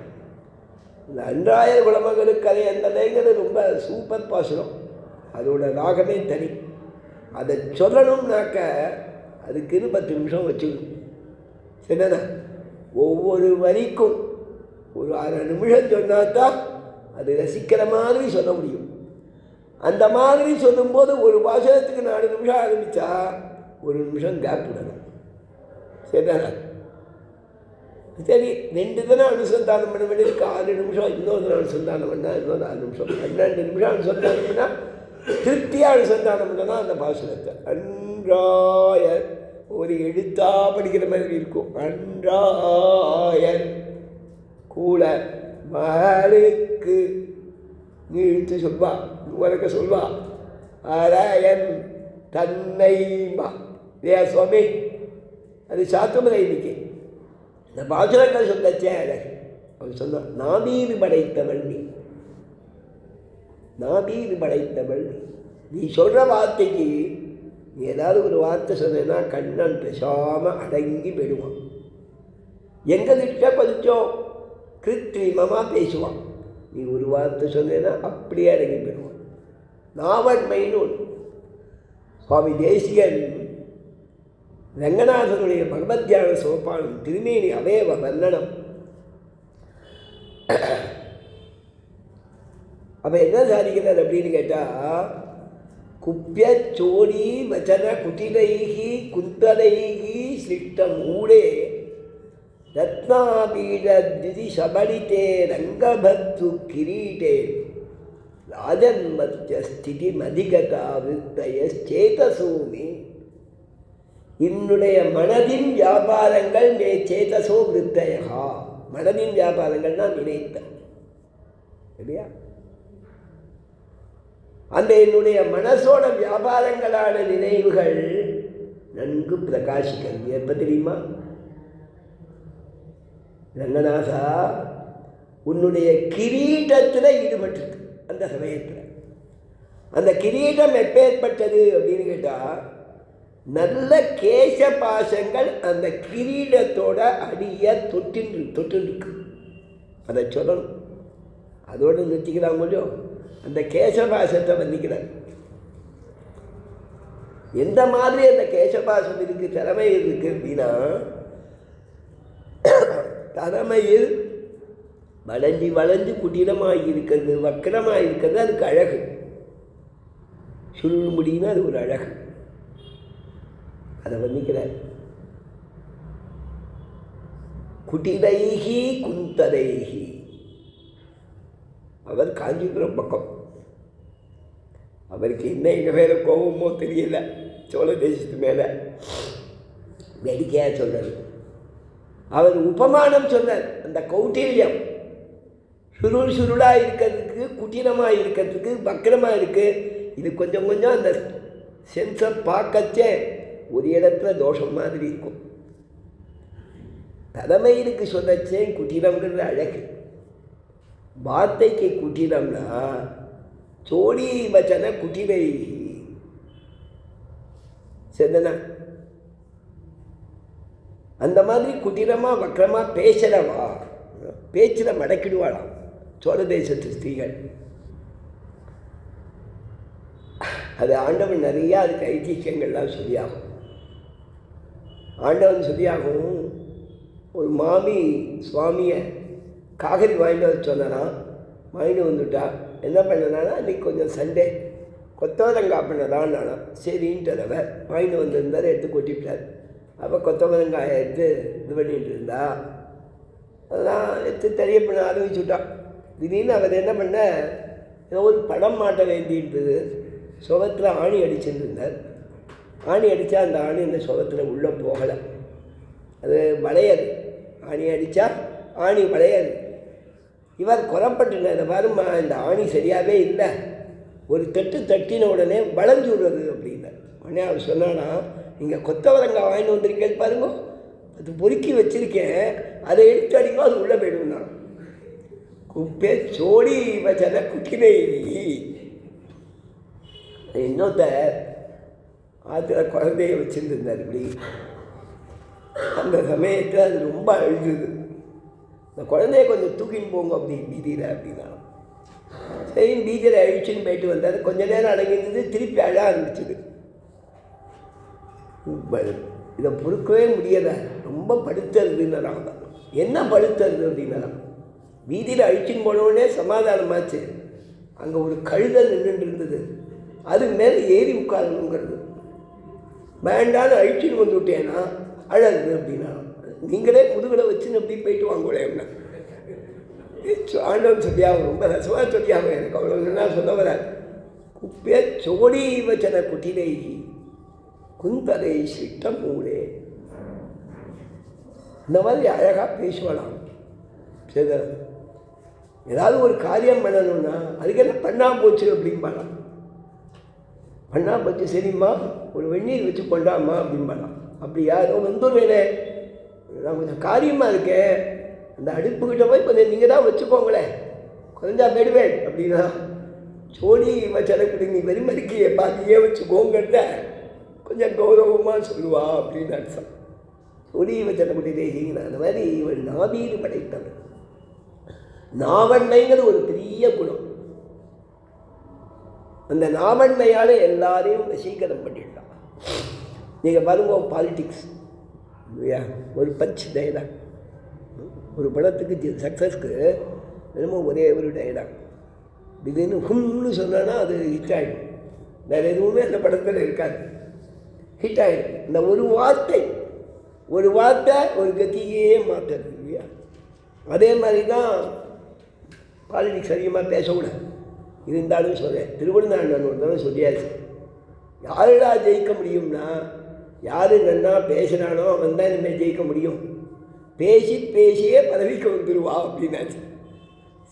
இந்த அன்றாய குணமகளுக்கு கரையன் தன்னைங்கிறது ரொம்ப சூப்பர் பாசுரம். அதோட ராகமே தனி. அதை சொல்லணும்னாக்க அதுக்குன்னு 10 நிமிஷம் வச்சுக்கணும். சரிண்ணா? ஒவ்வொரு வரிக்கும் ஒரு 1/2 நிமிஷம் சொன்னால்தான் அது ரசிக்கிற மாதிரி சொல்ல முடியும். அந்த மாதிரி சொல்லும்போது ஒரு பாசனத்துக்கு 4 நிமிஷம் ஆரம்பித்தா 1 நிமிஷம் கேப் விடணும். சரிதானா? சரி, 2 தினம் அனுசந்தானம் பண்ண வேண்டியதுக்கு 6 நிமிஷம், இன்னொரு தினம் அனுசந்தானம் பண்ணால் இன்னொரு 4 நிமிஷம், 12 நிமிஷம் அனுசந்தானம் பண்ணால் திருப்தியாக அனுசந்தானம் பண்ணனா அந்த பாசனத்தை. அன்றாயர் ஒரு எழுத்தா படிக்கிற மாதிரி இருக்கும். அன்றாயர் கூட மகளுக்கு நீ இழுத்து சொல்வா, உனக்கு சொல்வா. அரையன் தன்னைமா இல்லையா சுவாமி? அது சாத்துமலை. இன்னைக்கு இந்த பாசுரங்கள் சொல்லச்சே அழகு. அவன் சொன்னான், நாபீர் படைத்தவள் நீ, நாபீர் படைத்தவள் நீ சொல்கிற வார்த்தைக்கு நீ ஏதாவது ஒரு வார்த்தை சொன்னா கண்ணன் பேசாமல் அடங்கி போயிடுவான். எங்ககிட்ட கொஞ்சம் கிருத்திரிமமாக பேசுவான். நீ ஒரு வார்த்தை சொன்னா அப்படியே அடங்கி போயிடுவான். நாவன்மைன்னு ஒன்று. சுவாமி தேசிகன் ரங்கநாதனுடைய பகவத்யான சோபானம் திருமேனி அவயவ வர்ணனம் அவன் என்ன சாதிக்கிறார் அப்படின்னு கேட்டால், குப்பிய சோடி வச்சன குட்டிலைகி குந்தலைகி சிஷ்டம் ஊடே ரத்னாபீட திதி சபலித்தே ரங்கபத்து கிரீட்டே ராஜன்மத்திய ஸ்திதி மதிகதா வித்தய சேதசோமி. என்னுடைய மனதின் வியாபாரங்கள் மே சேதசோ வித்தயா. மனதின் வியாபாரங்கள் நான் நினைத்தேன் இல்லையா? அந்த என்னுடைய மனசோட வியாபாரங்களான நினைவுகள் நன்கு பிரகாசிக்கிறது. எப்போ தெரியுமா? ரங்கநாதா உன்னுடைய கிரீடத்தில் ஈடுபட்டிருக்கு அந்த சமயத்தில். அந்த கிரீடம் எப்பேற்பட்டது அப்படின்னு கேட்டால், நல்ல கேச பாசங்கள் அந்த கிரீடத்தோட அடிய தொட்டுருக்கு. அதை சொல்லணும். அதோடு நிறுத்திக்கலாம். கொஞ்சம் அந்த கேசபாசத்தை வந்திக்கிறார். எந்த மாதிரி அந்த கேசபாசம் இருக்கு, திறமை இருக்கு அப்படின்னா, தலைமையில் வளைஞ்சி வளைஞ்சு குட்டிடமாக இருக்கிறது, வக்கரமாக இருக்கிறது, அதுக்கு அழகு. சுருள் முடியுன்னா அது ஒரு அழகு. அதை வந்திக்கிறார். குட்டிதைகி குந்ததைகி. அவர் காஞ்சிபுரம் பக்கம். அவருக்கு என்ன எங்கள் மேலே கோபமோ தெரியல, சோழ தேசத்து மேலே. வேடிக்கையாக சொல்றார். அவர் உபமானம் சொன்னார். அந்த கௌட்டில்யம் சுருளாக இருக்கிறதுக்கு, குட்டினமாக இருக்கிறதுக்கு, வக்கரமாக இருக்குது. இது கொஞ்சம் கொஞ்சம் அந்த சென்ஸை பார்க்கச்சே ஒரு இடத்துல தோஷம் மாதிரி இருக்கும். தலைமையிலுக்கு சொல்லச்சே குட்டினம்ங்கிறது அழகு. வார்த்தைக்கு குட்டினம்னா சோடி வச்சன குட்டிலை. சரிதானா? அந்த மாதிரி குட்டினமாக வக்கரமாக பேசுகிறவா பேச்சில் மடக்கிடுவாளாம் சோழ தேசத்து ஸ்திரீகள். அது ஆண்டவன் நிறையா அதுக்கு ஐதிஹ்யங்கள்லாம் சொல்லியாகும். ஆண்டவன் சொல்லியாகும். ஒரு மாமி சுவாமியை காகரி வாங்கிட்டு வர சொன்னாராம். வாங்கிட்டு வந்துட்டா. என்ன பண்ணனானா, அன்றைக்கி கொஞ்சம் சண்டே கொத்தவரங்காய் பண்ணதான் நானாம். சரின்ட்டு வாங்கிட்டு வந்திருந்தார். எடுத்து கொட்டிவிட்டார். அப்போ கொத்தவரங்காயை எடுத்து இது பண்ணிகிட்டு இருந்தா. அதெல்லாம் எடுத்து தெரிய பண்ண ஆரம்பிச்சுட்டான். திடீர்னு அவர் என்ன பண்ண, ஏதோ ஒரு படம் மாட்ட வேண்டியிருந்தது. சுகத்தில் ஆணி அடிச்சுட்டு இருந்தார். ஆணி அடித்தா அந்த ஆணி அந்த சுகத்தில் உள்ளே போகலை. அது வளையாது. ஆணி அடித்தா ஆணி வளையாது. இவர் குறப்பட்டுல இதை பாருமா, இந்த ஆணி சரியாகவே இல்லை, ஒரு தட்டின உடனே வளைஞ்சு விடுறது அப்படின்னு. உடனே அவர் சொன்னான்னா, நீங்கள் கொத்தவரங்காய் வாங்கிட்டு வந்திருக்கேன் பாருங்க, அது பொறுக்கி வச்சுருக்கேன், அதை எடுத்து அடிக்கும், அது உள்ளே போயிடுவேன். நான் குப்பே சோடி வச்சத குட்டினை. இன்னொருத்த ஆற்றுல குழந்தைய வச்சுருந்தார். இப்படி அந்த சமயத்தில் அது ரொம்ப அழுகுது. இந்த குழந்தைய கொஞ்சம் தூக்கின்னு போங்க அப்படி வீதியில் அப்படின்னா. சரி வீதியில் அழிச்சுன்னு போயிட்டு வந்தார். கொஞ்ச நேரம் அடங்கியிருந்தது, திருப்பி அழ ஆரம்பிச்சுது. இதை பொறுக்கவே முடியலை, ரொம்ப படுத்துறதுன்னாராம். என்ன படுத்துறது அப்படின்னாராம். வீதியில் அழிச்சுன்னு போனவுடனே சமாதானமாச்சு. அங்கே ஒரு கழுதை நின்றுட்டு இருந்தது, அது மேலே ஏறி உட்காரணுங்கிறது. வேண்டான்னு அழிச்சுன்னு வந்து விட்டேன்னா அழகு அப்படின்னா, நீங்களே முதுகலை வச்சுன்னு அப்படி போயிட்டு வாங்கல. என்ன ஆண்டவன் சொல்லியாகும், ரொம்ப ரசமாக சொல்லியாகும். எனக்கு அவ்வளோ என்ன சொல்ல வராது. குப்பே சோடி வச்சன குட்டினை குந்ததை சிட்ட மூளே. இந்த மாதிரி அழகாக பேசுவலாம். சரி, ஏதாவது ஒரு காரியம் பண்ணணும்னா அதுக்கு என்ன பண்ணா போச்சு அப்படின்பாலாம். பண்ணா போச்சு சரிம்மா, ஒரு வெந்நீர் வச்சு கொண்டாம்மா அப்படின்பாலாம். அப்படி யாரோ வந்துடுவேனே, நான் கொஞ்சம் காரியமாக இருக்கேன், அந்த அடுப்புக்கிட்ட போய் கொஞ்சம் நீங்கள் தான் வச்சுக்கோங்களேன், கொஞ்சா போயிடுவேன் அப்படின்னா, சோடி வச்சனக்குடி நீ வெறிமறிக்கையை பார்த்தியே வச்சுக்கோங்கிறத கொஞ்சம் கௌரவமாக சொல்லுவா அப்படின்னு அர்த்தம். சோடி வச்சனக்குடி தேசிங்கன்னா அந்த மாதிரி இவள் நாவீடு படைத்தவள். நாவண்மைங்கிறது ஒரு பெரிய குணம். அந்த நாவண்மையால் எல்லாரையும் வசீகரம் பண்ணிட்டான். நீங்கள் பாருங்க, பாலிட்டிக்ஸ் இல்லையா, ஒரு பஞ்ச் டயலாக். ஒரு படத்துக்கு சக்ஸஸ்க்கு என்னமோ ஒரே ஒரு டயலாக், திடீர்னு ஹும்னு சொன்னா அது ஹிட் ஆகிடும். வேறு எதுவுமே அந்த படத்தில் இருக்காது, ஹிட் ஆகிடும். இந்த ஒரு வார்த்தை ஒரு கத்தியே மாற்றுறது இல்லையா. அதே மாதிரி தான் பாலிட்டிக்ஸ் அதிகமாக பேசக்கூடாது. இருந்தாலும் சொல்கிறேன், திருவண்ணாமலை ஒரு தடவை சொல்லியாச்சு, யாருடா ஜெயிக்க முடியும்னா யார் நன்னா பேசுகிறானோ அவன் தான் இனிமேல் ஜெயிக்க முடியும். பேசியே பதவிக்கு வந்துடுவா அப்படின்னாச்சு.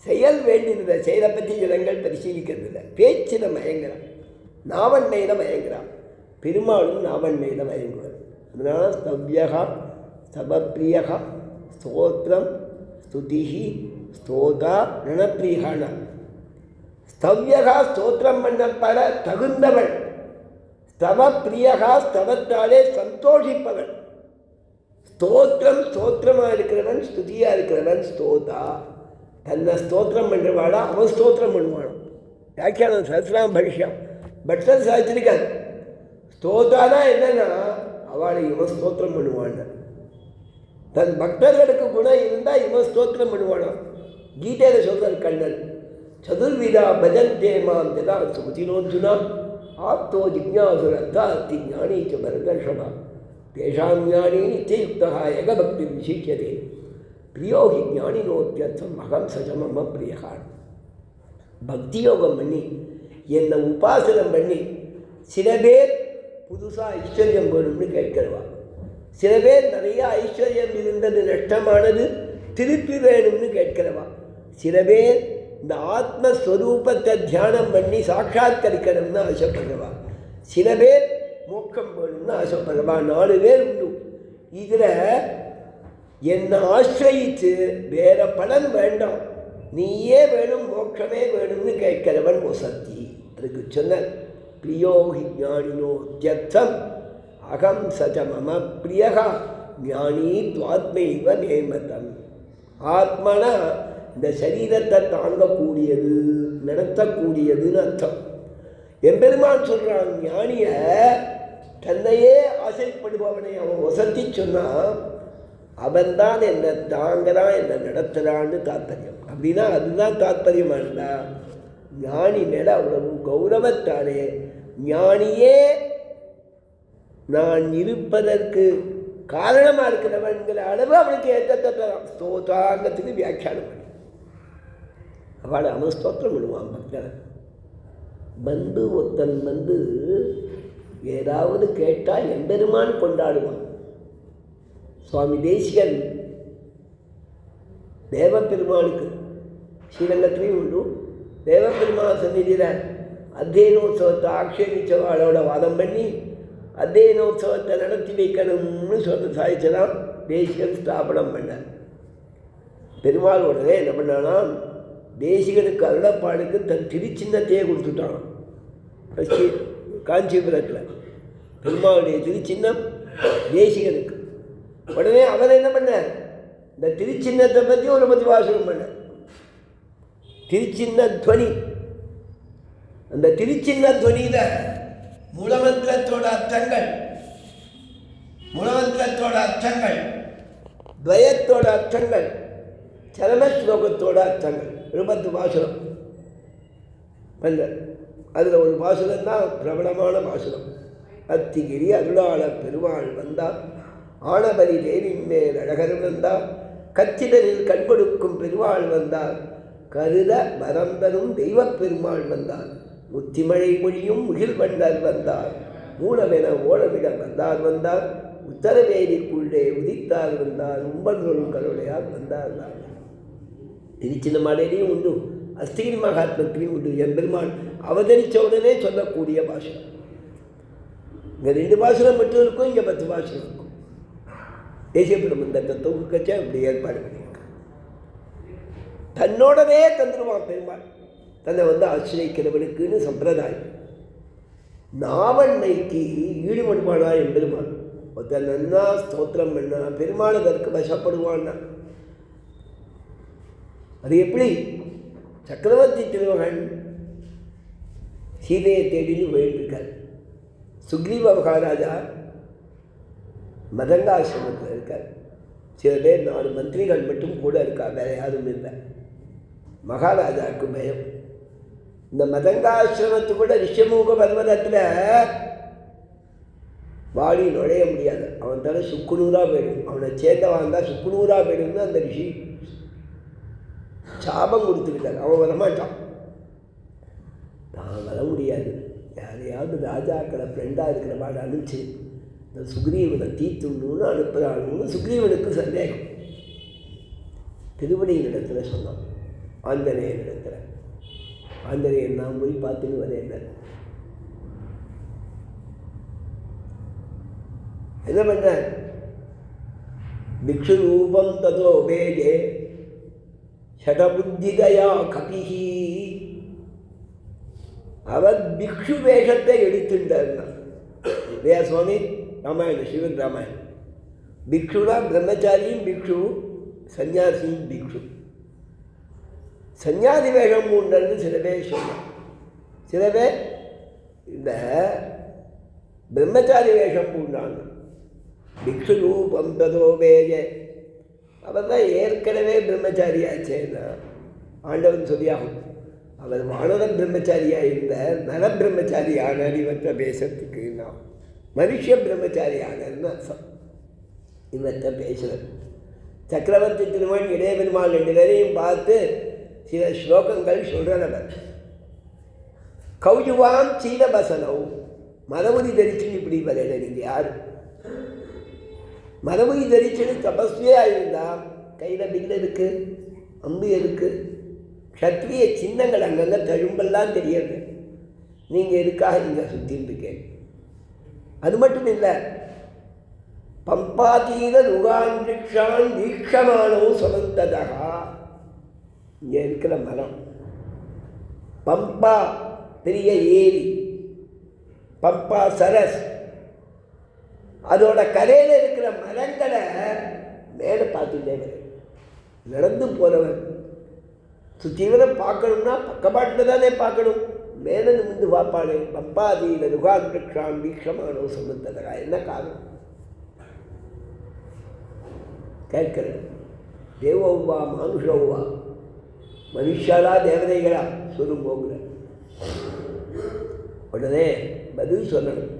செயல் வேண்டியதில்லை, செயலை பற்றி ஜனங்கள் பரிசீலிக்கிறதில்லை, பேச்சில் மயங்கிறான், நாவன்மையில் மயங்கிறான். பெருமாளும் நாவன்மையில் மயங்குவார். அதனால் ஸ்தவ்யகா ஸ்தவப்பிரியகா ஸ்தோத்திரம் ஸ்துதிஹி ஸ்தோதா ரணப்பிரியானா. ஸ்தவ்யகா ஸ்தோத்திரம் பண்ணப்பட தகுந்தவள், ஸ்தவ பிரியகா ஸ்தவத்தாலே சந்தோஷிப்பவன். ஸ்தோத்திரமாக இருக்கிறவன், ஸ்துதியாக இருக்கிறவன் ஸ்தோதா. தன்னை ஸ்தோத்திரம் பண்ணுறவாடா அவன் ஸ்தோத்திரம் பண்ணுவான். வியாக்கியானம் சஹஸ்ராம் பவிஷ்யம் பட்டன் சாதிச்சிருக்காது. ஸ்தோதானா என்னன்னா அவளை இவன் ஸ்தோத்திரம் பண்ணுவான். தன் பக்தர்களுக்கு குணம் இருந்தால் இவன் ஸ்தோத்திரம் பண்ணுவானா. கீதையில் சொல்கிறார் கண்ணன், சதுர்விதா பஜந்தே மாம் ஜதா சுமதினோர்ஜுனா ஆப்தோ ஜிக்ஞாசுரத்தா அத்தி ஞானீச்ச பரதர்ஷபா தேஷாம் ஞானி நித்தியுக்தா ஏகபக்தி விசிஷ்யதே பிரியோ ஹி ஞானினோத்தியர்த்தம் அகம் சஜமம பிரியகான். பக்தி யோகம் பண்ணி என்னை உபாசனம் பண்ணி சில பேர் புதுசாக ஐஸ்வர்யம் வேணும்னு கேட்கிறவா, சில பேர் நிறையா ஐஸ்வர்யம் இருந்தது நஷ்டமானது திருப்பி வேணும்னு கேட்கிறவா, சில பேர் இந்த ஆத்மஸ்வரூபத்தை தியானம் பண்ணி சாட்சாத்கரிக்கணும்னு ஆசைப்படுறவா, சில பேர் மோட்சம் வேணும்னு ஆசைப்படுறவா. 4 பேர் உண்டு. இதில் என்னை ஆசிரியித்து வேற பலன் வேண்டாம், நீயே வேணும், மோட்சமே வேணும்னு கேட்கிறவன் வசத்தி. அதுக்கு சொன்ன பிரியோஹி ஞானினோ தியர்த்தம் அகம் சஜ மம பிரியகா ஞானி துவாத்மைவ நேமதம். ஆத்மனா இந்த சரீரத்தை தாங்கக்கூடியது, நடத்தக்கூடியதுன்னு அர்த்தம். எம்பெருமான் சொல்கிறான், ஞானிய தன்னையே ஆசைப்படுபவனை அவன் வசத்தி சொன்னான், அவன்தான் என்னை தாங்கிறான், என்னை நடத்துகிறான்னு தாத்பரியம். அப்படின்னா அதுதான் தாத்பரியமானதா? ஞானி மேலே அவ்வளவு கௌரவத்தானே ஞானியே நான் இருப்பதற்கு காரணமாக இருக்கிறவன்கிற அளவு அவனுக்கு ஏற்றத்தான் ஸ்தோதாங்கத்துக்கு வியாக்கியானம் பண்ணி அவளை அவன் ஸ்தோத்திரம் பண்ணுவான். பக்தன் ஒருத்தன் ஏதாவது கேட்டால் எம்பெருமான் கொண்டாடுவான். சுவாமி தேசிகன் தேவப்பெருமானுக்கு ஸ்ரீரங்கத்திலையும் உண்டு, தேவப்பெருமாள் சந்நிதியில் அத்தியனோத்சவத்தை ஆக்ஷேபிச்சவாளோட வாதம் பண்ணி அத்தியனோத்சவத்தை நடத்தி வைக்கணும்னு சாதிச்சதான் தேசிகன் ஸ்தாபனம் பண்ணார். பெருமாள் உடனே என்ன பண்ணானா, தேசிகனுக்கு அருளப்பாடுக்கு தன் திருச்சின்னத்தையே கொடுத்துட்டான். காஞ்சிபுரத்தில் பெருமாளுடைய திருச்சின்னம் தேசிகனுக்கு. உடனே அவர் என்ன பண்ண, இந்த திருச்சின்னத்தை பற்றி ஒரு பதிவாசனம் பண்ண. திருச்சின்ன துவனி, அந்த திருச்சின்ன துவனியில் மூலமந்திரத்தோட அர்த்தங்கள், மூலமந்திரத்தோட அர்த்தங்கள், துவயத்தோட அர்த்தங்கள், சரம ஸ்லோகத்தோட அர்த்தங்கள், 10 பாசுரம் பண்ண. அதில் ஒரு பாசுரம் தான் பிரபலமான பாசுரம். அத்திகிரி அருளாள பெருமாள் வந்தார், ஆனபரி தேவின் மேல் அழகர் வந்தார், கச்சிதனில் கண்கொடுக்கும் பெருமாள் வந்தார், கருத மரம்பெரும் தெய்வப் பெருமாள் வந்தார், முத்திமழை மொழியும் முகில் வண்டார் வந்தார், மூலமென ஓலமிட வந்தார் வந்தார், உத்தரவேலிக்குள்ளே உதித்தார் வந்தார், உம்பன்களும் கருடையார் வந்தார். திருச்சின்னமாலையிலையும் உண்டு, அஸ்திகிரி மகாத்மத்திலையும் உண்டு. என் பெருமாள் அவதரித்த உடனே சொல்லக்கூடிய பாசுரம். இங்கே 2 பாசுரம் மட்டும் இருக்கும், இங்கே 10 பாசுரம் இருக்கும். தேசிய பிரபந்தத்தை தொகுக்கச்சா இப்படி ஏற்பாடு பண்ணியிருக்க. தன்னோடவே தந்துடுவான் பெருமாள், தன்னை ஆசிரியக்கிறவனுக்குன்னு சம்பிரதாயம். நாவண்ணைக்கு ஈடுபடுவானா என் பெருமாள். ஒருத்தன் நன்னா ஸ்தோத்திரம் பண்ணா பெருமாள் அதற்கு வசப்படுவான்னா. அது எப்படி? சக்கரவர்த்தி திருமகன் சீதையை தேடின்னு போயிட்டுருக்கார். சுக்ரீவ மகாராஜா மதங்காசிரமத்தில் இருக்கார். சில பேர் 4 மந்திரிகள் மட்டும் கூட இருக்கா, வேறு யாரும் இல்லை. மகாராஜாவுக்கு பயம். இந்த மதங்காசிரமத்து கூட ரிஷமுக பர்வதத்தில் வாடி நுழைய முடியாது. அவன் தலை சுக்குநூறாக போயிடும். அவனை சேர்ந்தவன் தான் சுக்குநூறாக போயிடும்னு அந்த ரிஷி சாபம் கொடுத்துக்கிட்டார். அவன் வரமாட்டான். நான் வர முடியாது, யாரையாவது ராஜாக்களை ஃப்ரெண்டாக இருக்கிற மாதிரி அனுப்பிச்சு இந்த சுக்ரீவனை தீத்துணுன்னு அனுப்புகிறான்னு சுக்ரீவனுக்கு சந்தேகம். திருவடியின் இடத்துல சொன்னான், ஆஞ்சநேயன் இடத்துல. ஆஞ்சநேயன் நான் போய் பார்த்துன்னு வரேன். என்ன பண்ண, பிக்ஷு ரூபம் ததோ வேஜே ஷடபுத்திகயா கபிஹி. அவர் பிக்ஷு வேஷத்தை எடுத்துட்டார். இல்லையா சுவாமி? ராமாயணம், சிவன் ராமாயணம். பிக்ஷுனா பிரம்மச்சாரியும் பிக்ஷு, சன்னியாசியும் பிக்ஷு. சன்னியாசி வேஷம் உண்டுன்னு சில பேர் சொன்னார். சில பேர் இந்த பிரம்மச்சாரி வேஷம் உண்டாங்க. பிக்ஷு ரூபம் ததோ வேஜ, அவர் தான் ஏற்கனவே பிரம்மச்சாரியாச்சேன்னா ஆண்டவன் சொல்லியாகும். அவர் வானர பிரம்மச்சாரியாக இருந்த நல பிரம்மச்சாரியான இவற்றை பேசுறதுக்கு நான் மனுஷ பிரம்மச்சாரியானன்னு அர்த்தம். இவற்றை பேசுகிறது. சக்கரவர்த்தி திருமண் இளைய பெருமாள் 2 பேரையும் பார்த்து சில ஸ்லோகங்கள் சொல்கிறவர். கௌஜுவாம் சீனபசனவு, மரபுரி தரிச்சுன்னு இப்படி வரல. நீங்கள் யார் மரபுரி தரிச்சுன்னு தபஸ்வியாக இருந்தால் கையில் பில் இருக்குது, அம்பு இருக்குது, க்ஷத்ரிய சின்னங்கள் அங்கங்கே தழும்பெல்லாம் தெரியாது. நீங்கள் எதுக்காக இங்கே சுற்றின்னு இருக்கேன். அது மட்டும் இல்லை, பம்பாதீத ருகாந்திக்ஷான் தீட்சமானவும் சுமந்ததா. இங்கே இருக்கிற மரம் பம்பா, பெரிய ஏரி, பம்பா சரஸ், அதோட கரையில் இருக்கிற மரங்களை மேலே பார்த்துட்டே நடந்து போகிறவன் சுத்தீவிர பார்க்கணும்னா பக்கப்பாட்டில் தானே பார்க்கணும், மேலே நிமிந்து பார்ப்பானே. பம்பாதீத ருகாந்திக்ஷான் தீட்சமானோ சுமந்ததா. என்ன காரணம் கேட்கிறேன். தேவோவா மானுஷோவா, மனுஷாலா தேவதைகளா சொல்லும் போகிற உடனே பதில் சொல்லணும்.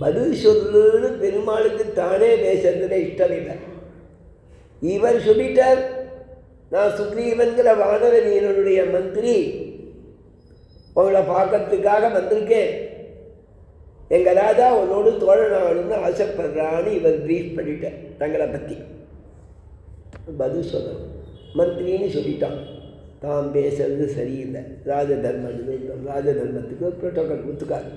பதில் சொல்லுன்னு பெருமாளுக்கு தானே பேசுறதுல இஷ்டம் இல்லை. இவர் சொல்லிட்டார், நான் சுக்ரீவன்கிற வானர வீரனுடைய மந்திரி, உங்களை பார்க்கறதுக்காக வந்திருக்கேன். எங்கள் ராஜா உன்னோடு தோழனாகணும்னு ஆசைப்படுறான்னு இவர் ப்ரீஃப் பண்ணிட்டார் தங்களை பற்றி. பதில் சொல்லணும். மந்திரின்னு சொல்லிட்டான். தான் பேசுறது சரியில்லை. ராஜதர்மத்துக்கு ஒரு புரோட்டோக்கால் ஒத்துக்காது.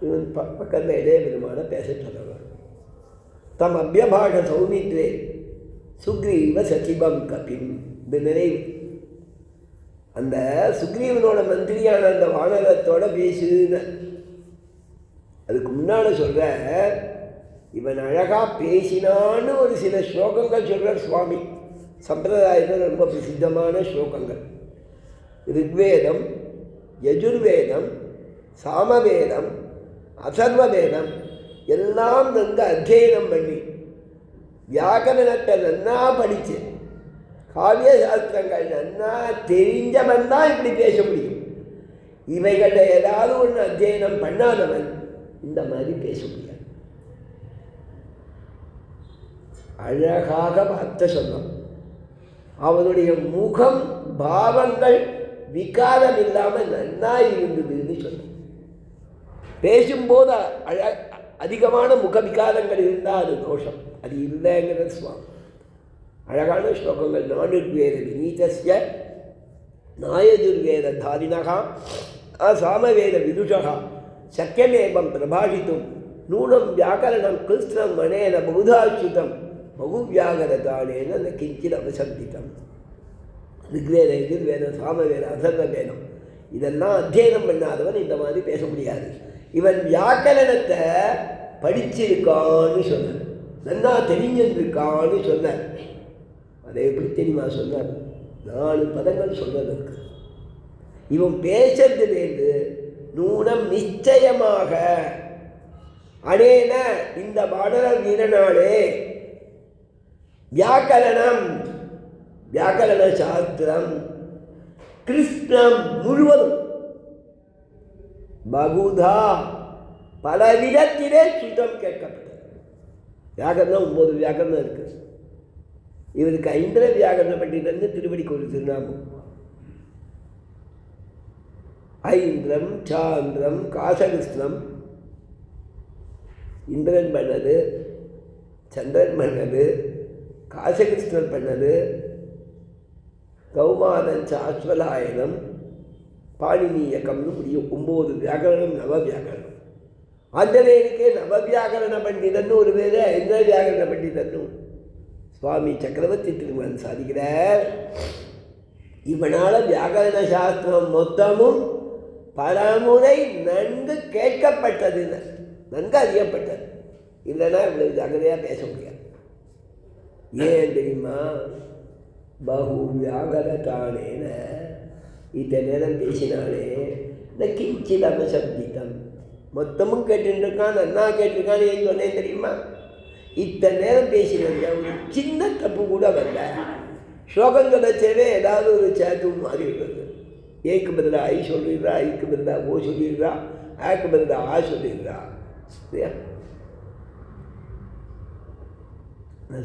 இவன் பக்கத்தில் இதே விதமான பேச சொல்லுவார். தம் அபியபாஷ சௌமித்ரே சுக்ரீவ சச்சிபம் கபிம். இந்த நினைவு அந்த சுக்ரீவனோட மந்திரியான அந்த வானரத்தோட பேசுன்னு. அதுக்கு முன்னால் சொல்கிற இவன் அழகாக பேசினான்னு ஒரு சில ஸ்லோகங்கள் சொல்கிறார் சுவாமி. சம்பிரதாயத்தில் ரொம்ப பிரசித்தமான ஸ்லோகங்கள். ரிக்வேதம், யஜுர்வேதம், சாமவேதம், அதர்வவேதம் எல்லாம் நன்கு அத்தியனம் பண்ணி வியாக்கரணத்தை நன்னா படித்து காவிய சாஸ்திரங்கள் நன்னா தெரிஞ்சவன் தான் இப்படி பேச முடியும். இவைகளில் ஏதாவது ஒன்று அத்தியனம் பண்ணாதவன் இந்த மாதிரி பேச முடியாது. அழகாக வார்த்தை சொன்னான். அவனுடைய முகம் பாவங்கள் விகாரம் இல்லாமல் நன்னா இருந்ததுன்னு சொன்னான். பேசும்போது அதிகமான முக விகாரங்கள் இருந்தால் அது தோஷம். அது இல்லைங்கிற சுவாமி. அழகான ஸ்லோகங்கள். நானுர்வேத வினீதஸ்ய நாயஜுர்வேத தாரிணகா சாமவேத விதுஷகா சக்கியமேவம் பிரபாஷித்தும் நூனம் வியாக்கரணம் கிருஷ்ணம் மனேன பகுதாச்சுதம் பகு வியாகரதானேன ந கிஞ்சித் அவசந்தித்தம். ரிக்வேத, எதிர்வேத, சாமவேத, அதர்வ வேதம் இதெல்லாம் அத்தியனம் பண்ணாதவன் இந்த மாதிரி பேச முடியாது. இவன் வியாக்கரணத்தை படிச்சிருக்கான்னு சொன்னார். நன்னா தெரிஞ்சிருக்கான்னு சொன்னார். அதை எப்படி தெரியுமா சொன்னார்? 4 பதங்கள் சொல்வதற்கு. இவன் பேசுறதுலேருந்து நூனம் நிச்சயமாக அனேன இந்த வானர வீரனாலே வியாக்கரணம் வியாக்கரண சாஸ்திரம் கிருஷ்ணம் முழுவதும் பகுதா பலவிதத்திலே சுத்தம் கேட்கப்பட்டது. வியாக்கரணம் 9 வியாக்கரணம் இருக்கு. இவருக்கு 5 வியாக்கரண பண்டிதன்னு திருவடிக்கு ஒரு திருநாமம். ஐந்திரம், சாந்திரம், காசகிருஷ்ணம் இந்திரன் பண்ணது, சந்திரன் பண்ணது, காசகிருஷ்ணன் பண்ணது, கௌமாரன் சாஸ்வலாயனம், பாணினீயக்கம்னு முடியும். 9 வியாக்கரணம், நவ வியாக்கரணம். ஆஞ்சநேயனுக்கே நவ வியாக்கரண பண்டிதன்னு ஒரு பேர், 5 வியாக்கரண பண்டிதன்னு சுவாமி சக்கரவர்த்தி திருமகன் சாதிக்கிறார். இவனால் வியாக்கரண சாஸ்திரம் மொத்தமும் பலமுறை நன்கு கேட்கப்பட்டது, நன்கு அறியப்பட்டது. இல்லைன்னா இவ்வளவு ஜாக்கிரதையாக பேச முடியாது. ஏன் தெரியுமா? பகு வியாகரதானேன இத்தனை நேரம் பேசினாலே இந்த கிஞ்சித் அவசப்தித்தம் மொத்தமும் கேட்டுருக்கான், நன்னா கேட்டிருக்கான்னு ஏன் சொன்னேன் தெரியுமா? இத்தனை நேரம் பேசினாங்க, ஒரு சின்ன தப்பு கூட வரல. ஸ்லோகங்களை சேவே ஏதாவது ஒரு சேத்து மாறி இருக்கிறது. ஏக்கு பதிலா ஐ சொல்லிடுறா, ஐக்கு பதிலா ஓ சொல்லிடுறா, ஆக்கு பதிலா ஆ சொல்லிடுறா. சரியா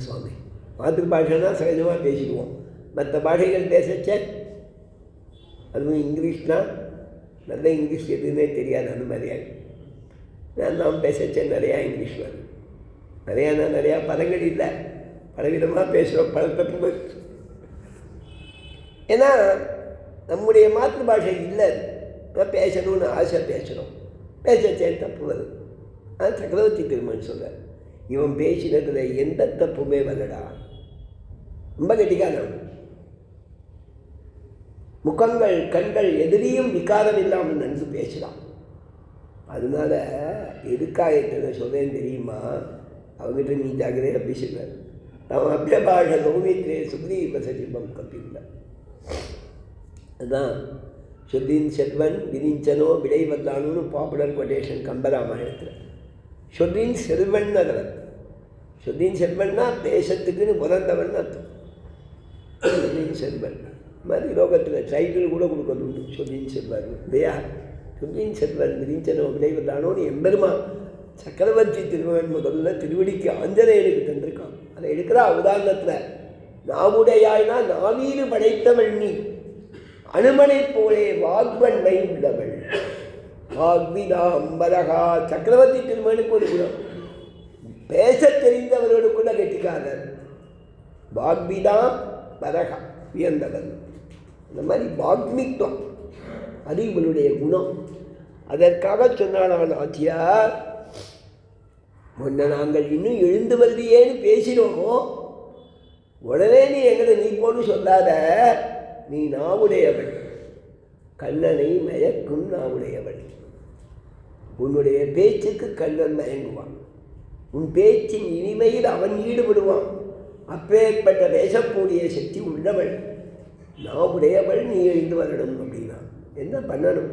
சுவாமி? மாத்திருபாஷைனா சகஜமாக பேசிக்குவோம். மற்ற பாஷைகள் பேசச்சே, அதுவும் இங்கிலீஷ்னால் நல்ல இங்கிலீஷ் எதுவுமே தெரியாது. அந்த மாதிரியாக நாம் பேசச்சே நிறையா இங்கிலீஷ் வருது. நிறையா பதங்கள் இல்லை, பலவிதமாக பேசுகிறோம், பல தப்பு. ஏன்னா நம்முடைய மாத்திருபாஷை இல்லை. பேசணும்னு ஆசை பேசுகிறோம், பேசச்சே தப்பு வருது. அது சக்கரவர்த்தி திருமன் சொல்கிறார், இவன் பேசினதில் எந்த தப்புமே வரடா. ரொம்ப கெட்டிக்காரன். முகங்கள், கண்கள் எதிரியும் விகாரம் இல்லாமல் நன்கு பேசலாம். அதனால எதுக்காக சொல்கிறேன்னு தெரியுமா? அவங்ககிட்ட நீ ஜாகிரதையாக பேசுகிறார். அவன் அபியபாஷ சௌமித்ரே சுக்ரீவ சச்சிபம் கப்பில்லை. அதுதான் சொத்தின் செல்வன் விரிஞ்சனோ விடை வந்தானுன்னு பாப்புலர் கொட்டேஷன் கம்பராமாயணத்தில். சொத்தின் செல்வன் அதில். சொத்தின் செல்வன்னா தேசத்துக்குன்னு பிறந்தவன் அர்த்தம். சொத்தின் செல்வன் மாதிரி லோகத்தில் டைட்டில் கூட கொடுக்கறது உண்டு. சொத்தின் செல்வன் இல்லையா? சொத்தின் செல்வன் விரிஞ்சனோ விடை வந்தானோன்னு எம்பெருமா சக்கரவர்த்தி திருமகன் முதல்ல திருவடிக்கு ஆஞ்சநேயனுக்கு தந்திருக்கான். அதை எடுக்கிறா உதாரணத்தில். நாவுடையாய்னா நாவீடு படைத்தவள் நீ, அனுமனை போலே வாக்வன்மை உள்ளவள். வாக்விதாம்பரகா. சக்கரவர்த்தி திருமகனுக்கு ஒரு குணம், பேச தெரிந்தவர்களுக்குள்ள கெட்டிக்காரர். வாக்விதாம் பரகா, வியந்தவர். இந்த மாதிரி வாக்மித்வம் அது இவளுடைய குணம். அதற்காக சொன்னான் அவன் ஆச்சியார், முன்ன நாங்கள் இன்னும் எழுந்து வருதியேன்னு பேசினோம், உடனே நீ எங்களை நீ போன்னு சொல்லாத, நீ நாவுடையவள், கண்ணனை மயக்கும் நாவுடையவள். உன்னுடைய பேச்சுக்கு கண்ணன் மயங்குவான், உன் பேச்சின் இனிமையில் அவன் ஈடுபடுவான். அப்பேற்பட்ட பேசக்கூடிய சக்தி உள்ளவள், நாவுடையவள், நீ எழுந்து வரணும். அப்படின்னா என்ன பண்ணணும்?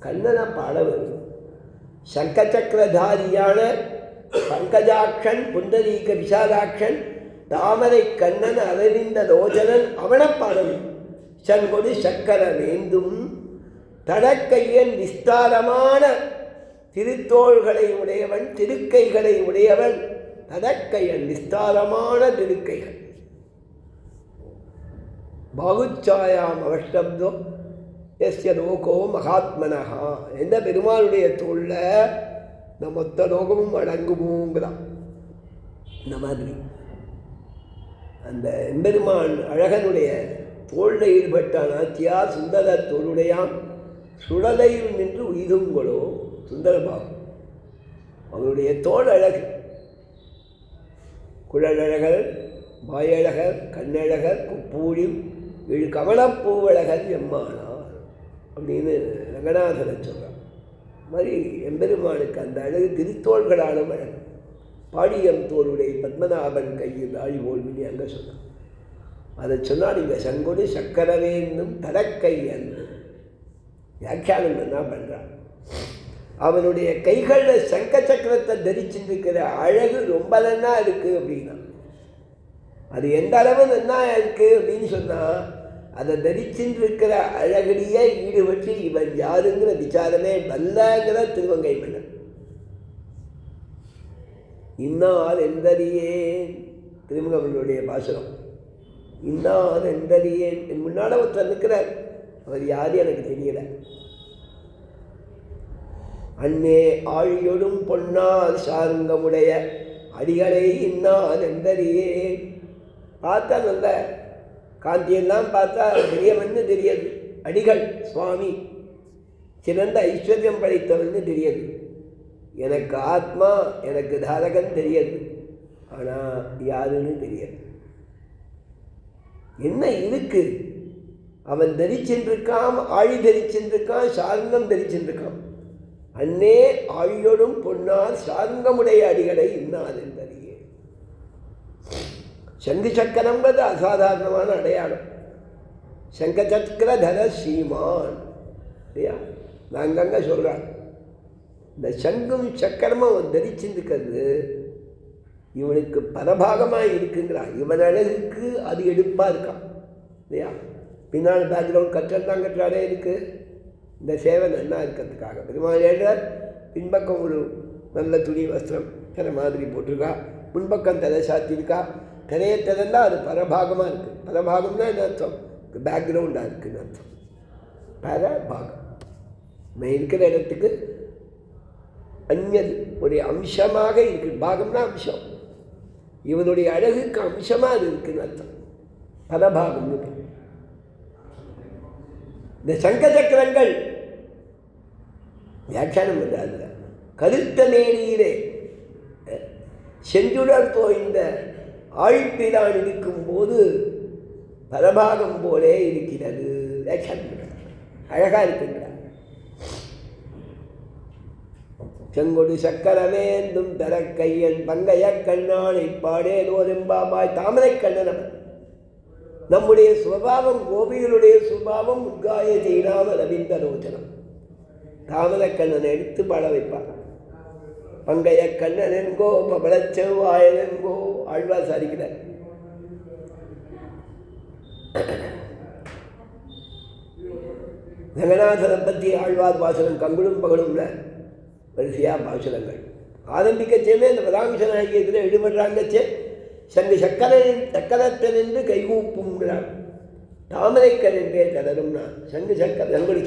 கண்ணனை பாட வரும். சங்கச்சக்கரதாரியான பங்கஜாட்சன் புண்டரீக விஷாலாட்சன் தாமரை கண்ணன் அரவிந்த லோச்சனன் அவனை பாடணும். சங்கொடு சக்கர வேண்டும் தடக்கையன் விஸ்தாரமான திருத்தோள்களை உடையவன், திருக்கைகளை உடையவன். தடக்கையன் விஸ்தாரமான திருக்கைகள். பாகுச்சாயாம் அவஷ்டப்தோ எஸ்ய லோகோ மகாத்மனஹா. எந்த பெருமாளுடைய தோளில் இந்த மொத்த லோகமும் அடங்குமோங்கிறான். இந்த மாதிரி அந்த எம்பெருமான் அழகனுடைய தோளில் ஈடுபட்ட நாச்சியா சுந்தர தோளுடையாம் சுடலையில் நின்று உய்துங்களோ. சுந்தரபாகு அவருடைய தோல் அழகு, குழலழகர், வாயழகர், கண்ணழகர், குப்பூழி இழு கமலப்பூவழகர் எம்மானார் அப்படின்னு ரங்கநாதனை சொல்கிறான். மாதிரி எம்பெருமானுக்கு அந்த அழகு திருத்தோள்களாலும் அழகு. பாடியம் தோளுடைய பத்மநாபன் கையில் ஆழி ஓல்வினி அங்கே சொன்னான். அதை சொன்னால் இங்கே சங்கொடு சக்கரவேந்தும் தடக்கையன் வியாக்கியானம் என்ன பண்ணுறான். அவனுடைய கைகளில் சங்க சக்கரத்தை தரிச்சுருக்கிற அழகு ரொம்ப நன்னா இருக்குது அப்படின்னா, அது எந்த அளவு நன்னா இருக்குது அப்படின்னு சொன்னால், அதை தரிச்சுருக்கிற அழகிலேயே ஈடுபட்டு இவன் யாருங்கிற விசாரமே வல்லங்கிற திருவங்கை மன்னன். இன்னால் எந்தறியேன் திருமகவனுடைய பாசுரம். இன்னால் எந்தறியேன், என் முன்னால் ஒருத்தர் நிற்கிறார், அவர் யாரு எனக்கு தெரியல. அன்னே ஆழியொடும் பொன்னால் சாருங்கமுடைய அடிகளை இன்னால் எந்தறியேன். பார்த்தா நல்ல காந்தியெல்லாம் பார்த்தா பெரியவன்னு தெரியாது, அடிகள் சுவாமி சிறந்த ஐஸ்வர்யம் படைத்தவன்னு தெரியாது. எனக்கு ஆத்மா, எனக்கு தாரகன் தெரியாது, ஆனால் யாருன்னு தெரியாது. என்ன இருக்கு? அவன் தரிச்சென்றிருக்கான், ஆழி தரிச்சென்றிருக்கான், சாருங்கம் தரிச்சென்றிருக்கான். அன்னே ஆழியோடும் பொன்னால் சாருங்கமுடைய அடிகளை இன்னார் என்றறியே. சங்கு சக்கரங்கிறது அசாதாரணமான அடையாளம். சங்க சக்கர தர ஸ்ரீமான் இல்லையா, நான் அங்கங்கே சொல்கிறான். இந்த சங்கும் சக்கரமும் அவன் தரிச்சிருக்கிறது இவனுக்கு பரபாகமாக இருக்குங்கிறான். இவன் அழகுக்கு அது எடுப்பாக இருக்கான் இல்லையா. பின்னால் பேக்ரவுண்ட் கட்டெல்லாம் கட்டுறாரே இருக்குது. இந்த சேவை நல்லா இருக்கிறதுக்காக பெருமாள் ஏழார். பின்பக்கம் ஒரு நல்ல துணி வஸ்திரம் தர மாதிரி போட்டிருக்கா, முன்பக்கம் தலை சாத்தியிருக்கா. திரையை திறந்தால் அது பரபாகமாக இருக்குது. பரபாகம்னா என்ன அர்த்தம்? பேக்ரவுண்டாக இருக்குதுன்னு அர்த்தம். பரபாகம் நான் இருக்கிற இடத்துக்கு அந்நது ஒரு அம்சமாக இருக்குது. பாகம்னா அம்சம், இவனுடைய அழகுக்கு அம்சமாக அது இருக்குதுன்னு அர்த்தம். பரபாகம்னு. இந்த சங்க சக்கரங்கள் வியாக்கியானம் பண்ணாது. கருத்த மேனியிலே செஞ்சுடர் தோய்ந்த ஆழிப்பிரான் இருக்கும்போது பரபாகம் போலே இருக்கிறது. வியாக்கியானம் பண்ண அழகாக இருக்கின்றார். செங்கொடு சக்கரவேந்தும் தரக்கையன் பங்கைய கண்ணானை பாடேதோரெம்பாபாய் தாமரை கண்ணனவன். நம்முடைய சுபாவம், கோபிகளுடைய சுபாவம் உத்காய செய்யாம ரவீந்திர ரோச்சனம். தாமரை கண்ணனை எடுத்து பாட வைப்பார். பங்கைய கண்ணன் என்கோ பபளச்செவ்வாயன் என்கோ ஆழ்வார் சாதிக்கிறார். ரங்கநாதனை பற்றி ஆழ்வார் பாசனம் கங்குளும் பகலும்ல வரிசையாக பாசனங்கள் ஆரம்பிக்கச்சேமே இந்த பராமரிசன ஐக்கியத்தில் ஈடுபடுறாங்கச்சே. சங்கு சக்கரத்தினின்று கைகூப்புங்கிறார். தாமரைக்கண் என்றே தளரும்னா சங்குடி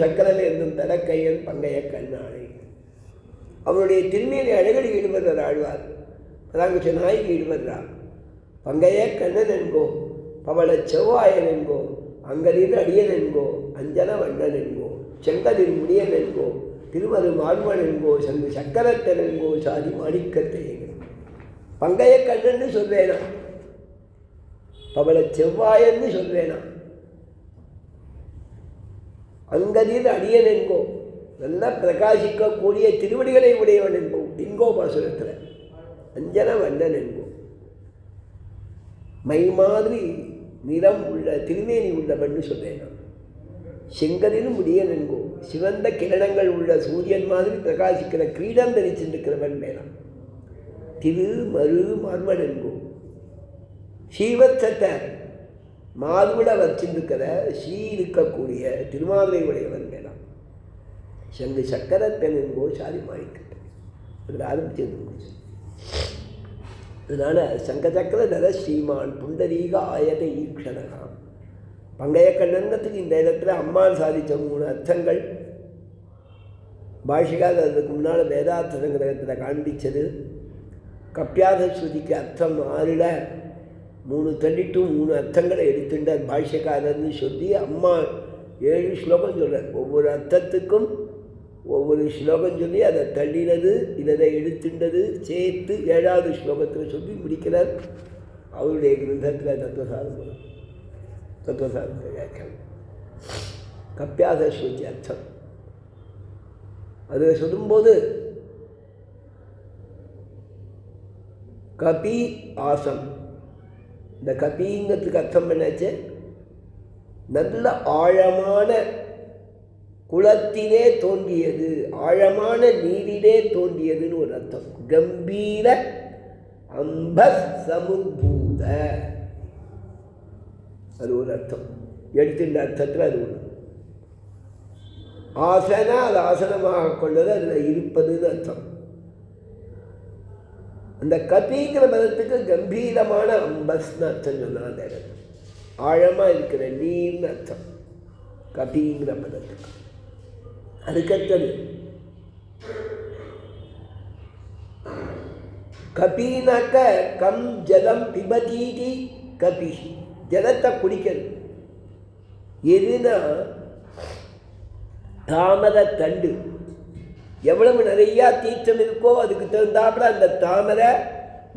சக்கரம் என்னும் தடக்கையன் பங்கைய கண்ணானை. அவனுடைய திருமேனி அழகடி ஈடுபடுறார் ஆழ்வார். பராங்குச்ச நாய்க்கு ஈடுபடுறார். பங்கைய கண்ணன் என்கோ, பவள செவ்வாயன் என்கோ, அங்கலின் அடியன் என்கோ, அஞ்சன வண்ணன் என்கோ, செங்கலின் முடியன் என்கோ, திருமரு மார்மன் என்கோ, சங்கு சக்கரத்தன் என்கோ, சாதி மாணிக்கத்தை பங்கைய கண்ணன்னு சொல்வேனா, பவள செவ்வாயன்னு சொல்வேனா, அங்கதில் அடியன் என்கோ, நல்லா பிரகாசிக்கக்கூடிய திருவடிகளை உடையவன் என்போ என்கோ பாசுரத்தில், அஞ்சன வண்ணன் என்போ, மை மாதிரி நிறம் உள்ள திருமேனி உள்ளவன் சொல்வேனா, செங்கலிலும் முடியன் என்கோ, சிவந்த கிரணங்கள் உள்ள சூரியன் மாதிரி பிரகாசிக்கிற கிரீடம் தரிச்சிருக்கிறவன் வேணாம், திரு மரு மார்மன் என்கோ, ஸ்ரீவத்சத்தை மாதுவிட வச்சிருக்கிற ஸ்ரீ இருக்கக்கூடிய திருமாதுரை உடையவன் வேணாம், சங்கு சக்கரத்தன் என்போ சாதி மாணிக்கத்தை. அதில் ஆரம்பிச்சு அதனால் சங்கச்சக்கர தர ஸ்ரீமான் புண்டரீக ஆயத ஈக்ஷணனாம். பங்கைய கண்ணன்னத்துக்கு இந்த இடத்துல அம்மாள் சாதித்த 3 அர்த்தங்கள் பாஷிகால் அதுக்கு முன்னால் வேதார்த்த சங்கிரகத்தில் காண்பித்தது. கப்பியாத ஸ்ருதிக்கு அர்த்தம் 6ல் 3 தள்ளிட்டு 3 அர்த்தங்களை எடுத்துட்டார் பாஷ்யக்காரர்னு சொல்லி அம்மா 7 ஸ்லோகம் சொல்கிறார். ஒவ்வொரு அர்த்தத்துக்கும் ஒவ்வொரு ஸ்லோகம் சொல்லி அதை தள்ளினது இதை எடுத்துட்டது சேர்த்து 7வது ஸ்லோகத்தில் சொல்லி முடிக்கிறார். அவருடைய கிரந்தத்தில் தத்துவசாரத்தை வியாக்கியானம் கப்பியாத ஸ்ருதி அர்த்தம். அதை சொல்லும்போது கபி ஆசம், இந்த கபிங்கிறதுக்கு அர்த்தம் என்னாச்சு, நல்ல ஆழமான குளத்திலே தோன்றியது, ஆழமான நீரிலே தோன்றியதுன்னு ஒரு அர்த்தம். கம்பீர அம்பஸ் சமுத்பூத, அது ஒரு அர்த்தம். எடுத்துட்ட அர்த்தத்தில் அது ஒன்று. ஆசனா அது ஆசனமாக கொண்டது, அதில் இருப்பதுன்னு அர்த்தம். அந்த கபிங்கிற பதத்துக்கு கம்பீரமான அம்பஸ்ன்னு அர்த்தம் சொன்னால் அந்த இடம் ஆழமாக இருக்கிற நீர்னு அர்த்தம் கபிங்கிற பதத்துக்கு. அதுக்கடுத்தது கபினாக்க கம் ஜலம் பிபதீதி கபி, ஜலத்தை குடிக்கிறது. எதுனா தாமரை தண்டு எவ்வளவு நிறையா தீர்த்தம் இருக்கோ அதுக்கு தகுந்தாப்புல அந்த தாமரை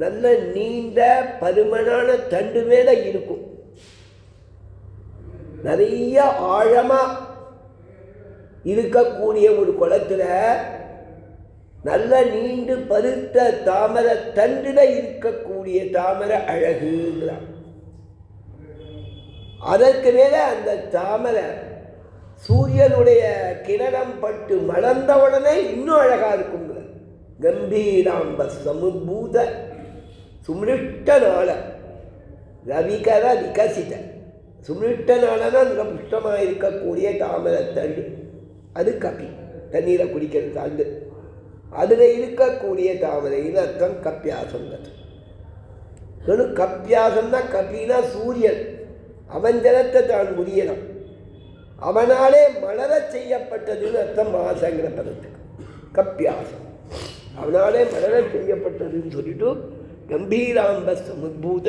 நல்ல நீண்ட பருமனான தண்டு மேலே இருக்கும். நிறைய ஆழமாக இருக்கக்கூடிய ஒரு குளத்தில் நல்ல நீண்டு பருத்த தாமரை தண்டில் இருக்கக்கூடிய தாமரை அழகுங்கிறார். அதற்கு மேலே அந்த தாமரை சூரியனுடைய கிரணம் பட்டு மலர்ந்தவுடனே இன்னும் அழகாக இருக்குங்கிற. கம்பீராம்ப சமுத்பூத சுமிருஷ்டனால ரவிகர விகசித, சுமிருஷ்டனாலனா மிக புஷ்டமாக இருக்கக்கூடிய தாமரை தண்டு, அது கபி, தண்ணீரை குடிக்கிறது தாண்டு. அதில் இருக்கக்கூடிய தாமரைன்னு அர்த்தம் கப்பியாசங்கிறது. கப்பியாசம்னா கபினா சூரியன், அவன் ஜலத்தை தான் முடியலாம், அவனாலே மலர செய்யப்பட்டதுன்னு அர்த்தம். ஆசங்கிற பதத்துக்கு கப்பியாசம், அவனாலே மலர செய்யப்பட்டதுன்னு சொல்லிட்டு கம்பீராம்ப சமுத்பூத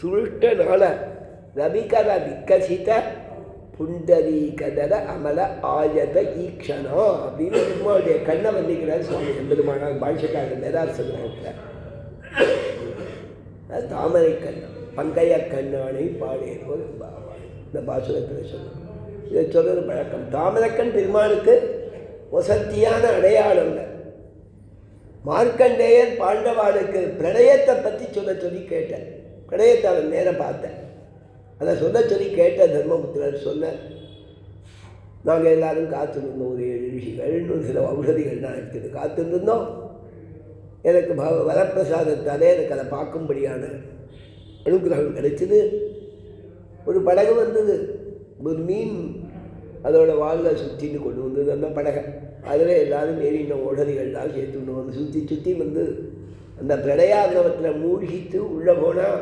சுருஷ்டனால ரவிகர விகசித புண்டரீகதர அமல ஆயத ஈக்ஷணா அப்படின்னு பெருமாளுடைய கண்ணை வந்திக்கிறார் சுவாமி எம்பெருமானார் பாஷ்யக்காரர் வேதார்த்தத்தில். தாமரை கண்ணம் பங்கைய கண்ணானை பாடேற்போல் இந்த பாசுரத்தில் சொல்லணும். இதை சொல்வது பழக்கம். தாமரைக்கண் பெருமானுக்கு வசத்தியான அடையாளம். மார்க்கண்டேயர் பாண்டவாளுக்கு பிரளயத்தை பற்றி சொல்லி கேட்டேன். பிரளயத்தை அவன் நேரம் பார்த்தேன். அதை சொல்லி கேட்ட தர்மபுத்திரர் சொன்னார், நாங்கள் எல்லாரும் காத்திருந்தோம், ஒரு 7 ரிஷிகள் இன்னும் சில ஔஷதிகள்லாம் இருக்குது காத்திருந்தோம். எனக்கு வரப்பிரசாதத்தாலே எனக்கு அதை பார்க்கும்படியான அனுகிரகம் கிடைச்சிது. ஒரு படகு வந்தது, ஒரு மீன் அதோட வாலில் சுற்றின்னு கொண்டு வந்தது அந்த படகை. அதில் எல்லோரும் ஏறின ஓடதிகள்லாம் சேர்த்துன்னு வந்து சுற்றி வந்து அந்த பிரளயார்ணவத்தில் மூழ்கித்து உள்ளே போனால்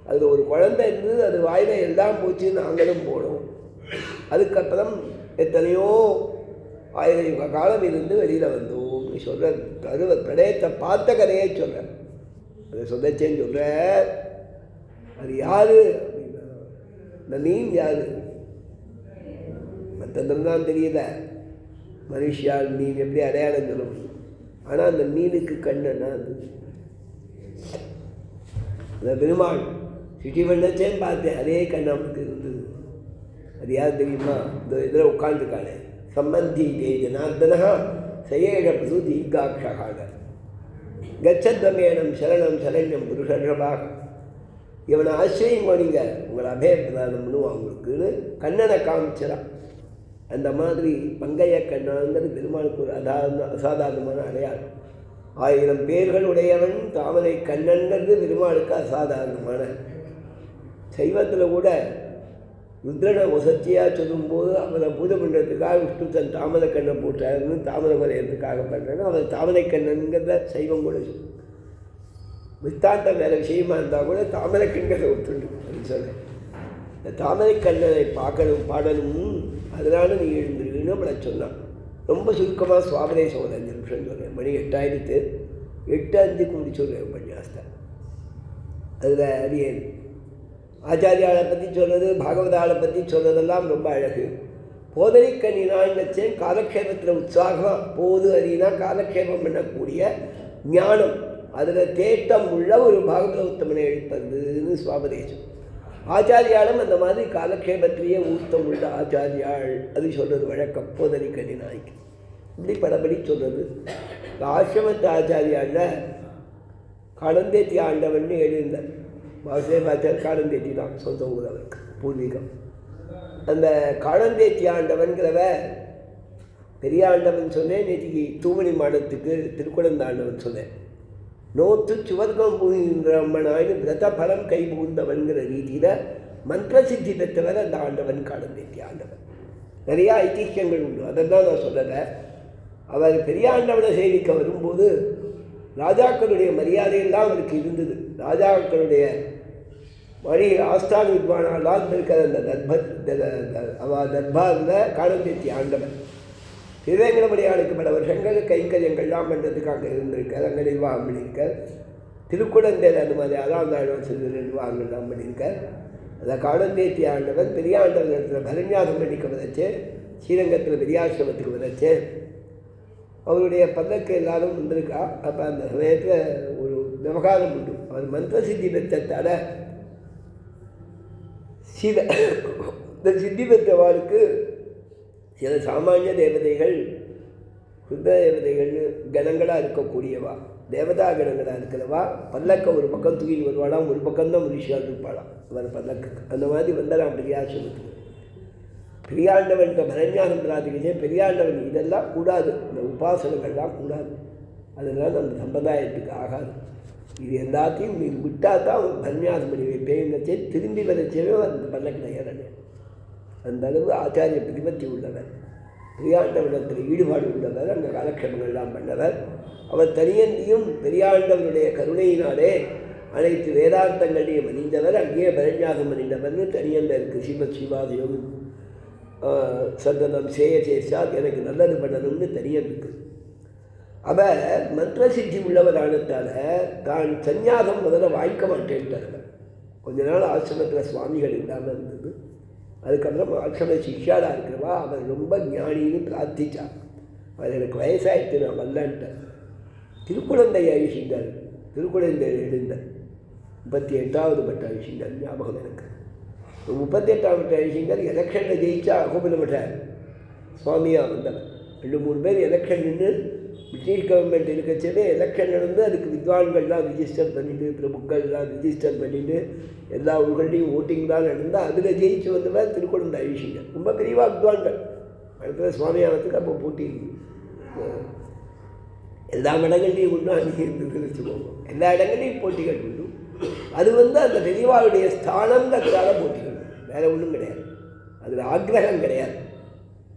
அதில் ஒரு குழந்தை இருந்தது, அது வாயில் எல்லாம் போச்சு, நாங்களும் போனோம். அதுக்கப்புறம் எத்தனையோ 1000 யுக காலம் இருந்து வெளியில் வந்தோம்னு சொல்கிற பிரளயத்தை பார்த்த கதையை சொல்கிறேன். அதை சொல்லச்சேன்னு சொல்கிற அது யார் அப்படின்னா இந்த மீன் யார்? மற்றதும் தான் தெரியல, மனுஷியால் மீன் எப்படி அடையாளம் சொல்ல முடியும்? ஆனால் அந்த மீனுக்கு கண்ணன்னா அது அந்த பெருமாள் சிட்டி பண்ணச்சேன்னு பார்த்தேன், அதே கண் அவனுக்கு இருந்தது. அது யார் தெரியுமா? இந்த இதில் உட்காந்துருக்கானே சம்பந்தி தே ஜனார்தனா சயேஷபு தீர்காட்சகாக கச்சத்வமேனம் சரணம் சரண்யம் புருஷபாக. இவனை ஆச்சரியம் பண்ணிங்க, உங்களை அபயப்பிரதானம் பண்ணுவான் உங்களுக்குன்னு கண்ணனை காமிச்சிடான். அந்த மாதிரி பங்கைய கண்ணாங்கிறது பெருமாளுக்கு ஒரு அசாதாரணமான அடையாளம். 1000 பேர்கள் உடையவன் தாமரை கண்ணன்கிறது பெருமாளுக்கு அசாதாரணமான. சைவத்தில் கூட ருத்ரனை ஒசத்தியாக சொல்லும்போது அவரை பூஜை பண்ணுறதுக்காக விஷ்ணு தன் தாமரை கண்ணை போட்டாருன்னு தாமரை குறையிறதுக்காக பண்ணுறாங்க. அவர் தாமரை கண்ணன்கிறத சைவம் கூட சொல்லும். வித்தாந்தம் வேறு விஷயமா இருந்தால் கூட தாமரை கண்களை ஒத்துண்டு அப்படின்னு சொல்கிறேன். இந்த தாமரை கண்ணனை பார்க்கணும் பாடணும், அதனால நீ எழுந்துருன்னு நம்மளை சொன்னான். ரொம்ப சுருக்கமாக சுவாபதேசம் ஒரு 5 நிமிஷம் சொல்கிறேன். மணி 8:05 முடிச்சுடுறேன் உபன்யாசத்தை. அதில் அரியன் ஆச்சாரியாவை பற்றி சொல்கிறது, பாகவதாவை பற்றி சொல்கிறதெல்லாம் ரொம்ப அழகு. போதனைக்கண்ணினான்னு வச்சேன். காலக்ஷேபத்தில் உற்சாகமாக போது அறினா காலக்ஷேபம் பண்ணக்கூடிய ஞானம், அதில் தேட்டம் உள்ள ஒரு பாகவத உத்தமனை எழுப்பதுன்னு சுவாபதேசம். ஆச்சாரியாலும் அந்த மாதிரி காலக்ஷேபத்திலேயே ஊத்தம் உள்ள ஆச்சாரியாள், அது சொல்கிறது வழக்கம். போதனைக்கண்ணினாய்க்கு இப்படி படப்படி சொல்கிறது. ஆசிரமத்து ஆச்சாரியாளில் கடந்தேத்தி ஆண்டவன் எழுந்தார். வாசுதேவாச்சார் காலந்தேத்தி தான் சொந்த ஊர் அவருக்கு, பூர்வீகம். அந்த காலந்தேத்தி ஆண்டவன்கிறவ பெரிய ஆண்டவன் சொன்னேன். நேற்றுக்கு தூமணி மாடத்துக்கு திருக்குழந்தாண்டவன் சொன்னேன். நோத்து சுவர்க்கம் புகின்றம்மனாயின்னு விரத பலம் கை புகுந்தவன்கிற ரீதியில் மந்திர சித்தி பெற்றவர் அந்த ஆண்டவன் காலந்தேத்தி ஆண்டவன். நிறையா ஐதிஹ்யங்கள் உண்டு, அதெல்லாம் நான் சொல்லலை. அவர் பெரிய ஆண்டவனை சேவிக்க வரும்போது ராஜாக்களுடைய மரியாதையெல்லாம் அவருக்கு இருந்தது. ராஜாக்களுடைய மணி ஆஸ்தான வித்வானாலாம் இருக்கிற அந்த தர்பாரில் காலந்தேத்தி ஆண்டவன் திருவேங்கடமணியாளுக்கு பல வருஷங்கள் கைங்கரியங்கள்லாம் பண்ணுறதுக்கு அங்கே இருந்திருக்கார். அங்கே நிர்வாகம் பண்ணியிருக்கார். திருக்குடந்தையில் அந்த மாதிரி 6ஆம் ஆண்டு சிறு நிர்வாகங்கள்லாம் பண்ணியிருக்கார். அந்த காலந்தேத்தி ஆண்டவன் பெரிய ஆண்டவன் இடத்துல பரண்யாசம் பண்ணிக்க விதைச்சு, ஸ்ரீரங்கத்தில் பெரியாசிரமத்துக்கு விதைச்சு அவருடைய பல்லக்கு எல்லாரும் வந்திருக்கா. அப்போ அந்த சமயத்தில் ஒரு விவகாரம் உண்டு. அவர் மந்திர சித்தி பெற்றத்தால் இந்த சித்தி பெற்றவாளுக்கு சில சாமானிய தேவதைகள் சுத்த தேவதைகள்னு கணங்களாக இருக்கக்கூடியவா, தேவதா கணங்களாக இருக்கிறவா பல்லக்க ஒரு பக்கம் தூக்கிட்டு வருவாளாம், ஒரு பக்கம்தான் மனுஷியாக இருப்பாளாம் அவர் பல்லக்குக்கு. அந்த மாதிரி வந்தாலாம் பெரியாசிரமத்துக்கு. பெரியாண்டவன்கிட்ட பரண்யாசம் பிரார்த்திக்கிச்சே, பெரியாண்டவன் இதெல்லாம் கூடாது, இந்த உபாசனங்கள்லாம் கூடாது, அதெல்லாம் அந்த சம்பிரதாயத்துக்கு ஆகாது. இது எல்லாத்தையும் நீ விட்டால் தான் அவன் பரண்யாசம் பண்ணி வைப்பேங்கச்சே. திரும்பி வரைச்சவே அந்த பல்லக்கில் ஏறணும். அந்த அளவு ஆச்சாரிய பிரதிபத்தி உள்ளவர், பெரியாண்டவனத்தில் ஈடுபாடு உள்ளவர், அந்த காலக்ஷேபங்கள்லாம் பண்ணவர். அவர் தனியந்தியும் பெரியாண்டவனுடைய கருணையினாலே அனைத்து வேதாந்தங்களையும் அறிந்தவர். அங்கேயே பரண்யாசம் பண்ணின்றவர்னு தனியந்த இருக்குது. ஸ்ரீமத் ஸ்ரீவாதியோகம் சந்தனம் சேஷாத் எனக்கு நல்லது பண்ணணும்னு தனியாக இருக்குது. அவள் மந்திர சித்தி உள்ளவரானத்தால் தான் சந்நியாசம் முதல்ல வாங்கிக்க மாட்டேன்ட்டார். கொஞ்ச நாள் ஆசிரமத்தில் சுவாமிகள் இல்லாமல் இருந்தது. அதுக்கப்புறம் ஆசிரம சிஷ்யாடாக இருக்கிறவா அவர் ரொம்ப ஞானின்னு பிரார்த்திச்சார். அவர் எனக்கு வயசாகிட்டு நான் வரலான்ட்டேன். திருக்குழந்தை அழிச்சிட்டார். திருக்குழந்தை எழுந்த 38வது பட்ட அழிச்சிட்டார். ஞாபகம் எனக்கு 38ஆம் பட்ட அழிச்சிட்டார். எலெக்ஷனில் ஜெயிச்சா கோபிலமட்டார் சுவாமியாக வந்தவர். 2-3 பேர் எலெக்ஷன் நின்று பிரிட்டிஷ் கவர்மெண்ட் இருக்கச்சே எலெக்ஷன் நடந்து அதுக்கு வித்வான்கள்லாம் ரிஜிஸ்டர் பண்ணிவிட்டு, பிரபுக்கள்லாம் ரிஜிஸ்டர் பண்ணிவிட்டு எல்லா ஊர்கள்லையும் ஓட்டிங்லாம் நடந்தால் அதில் ஜெயிச்சு வந்தவர் திருக்குழந்தை அழிச்சிங்க. ரொம்ப பெரியவா வித்வான்கள். அடுத்த சுவாமியானத்துக்கு அப்போ போட்டி எல்லா இடங்கள்லையும் உண்டு. அன்றைக்கி இருந்ததுன்னு வச்சுக்கோங்க. எல்லா இடங்கள்லையும் போட்டிகள் உண்டு. அது அந்த பெரியவாளுடைய ஸ்தானங்கிறதுனால போட்டிகள், வேறு ஒன்றும் கிடையாது. அதில் ஆக்ரகம் கிடையாது.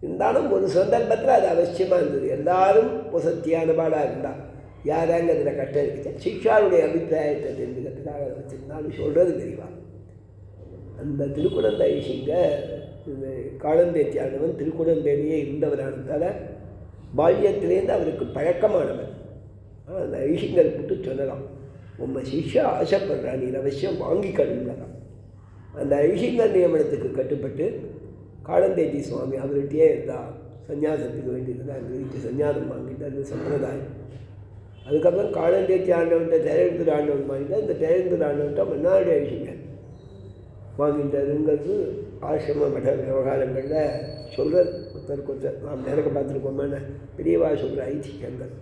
இருந்தாலும் ஒரு சந்தர்ப்பத்தில் அது அவசியமாக இருந்தது. எல்லாரும் வசத்தியான பாடாக இருந்தால் யாராங்க அதில் கஷ்டம் இருக்குது. சிக்ஷாவுடைய அபிப்பிராயத்தை தெரிஞ்சுக்கிறதுக்காக வச்சுருந்தாலும் சொல்கிறது தெரியவா. அந்த திருக்குடந்தை ஐஷிங்க இந்த காலந்தேத்தியானவன் திருக்குடந்தையிலேயே இருந்தவரானதால் பால்யத்திலேருந்து அவருக்கு பழக்கமானவர். அந்த ஐஷிங்கர் கூட்டு சொல்லலாம், உங்கள் சிஷ்யா ஆசைப்படுறா, நீ அவசியம் வாங்கிக்கணும்லாம். அந்த ஐஷிங்கர் நியமனத்துக்கு கட்டுப்பட்டு காலந்தேத்தி சுவாமி அவர்கிட்டயே இருந்தால் சன்னியாசத்துக்கு வேண்டியதுதான் அந்த வீட்டு சன்னியாசம் வாங்கிட்டு அது சம்பிரதாயம். அதுக்கப்புறம் காலந்தேத்தி ஆண்டவன்ட்ட தேரேந்திர ஆண்டவன் வாங்கிட்டால் இந்த தேரேந்திர ஆண்டவன்ட்ட மன்னாடி ஐஷிங்கர் வாங்கிட்டாருங்கிறது ஆசிரம மட விவகாரங்களில் சொல்கிற ஒருத்தர் நாம் நேரக்க பார்த்துருக்கோமான பெரியவா சொல்கிற ஐதிகங்கள்.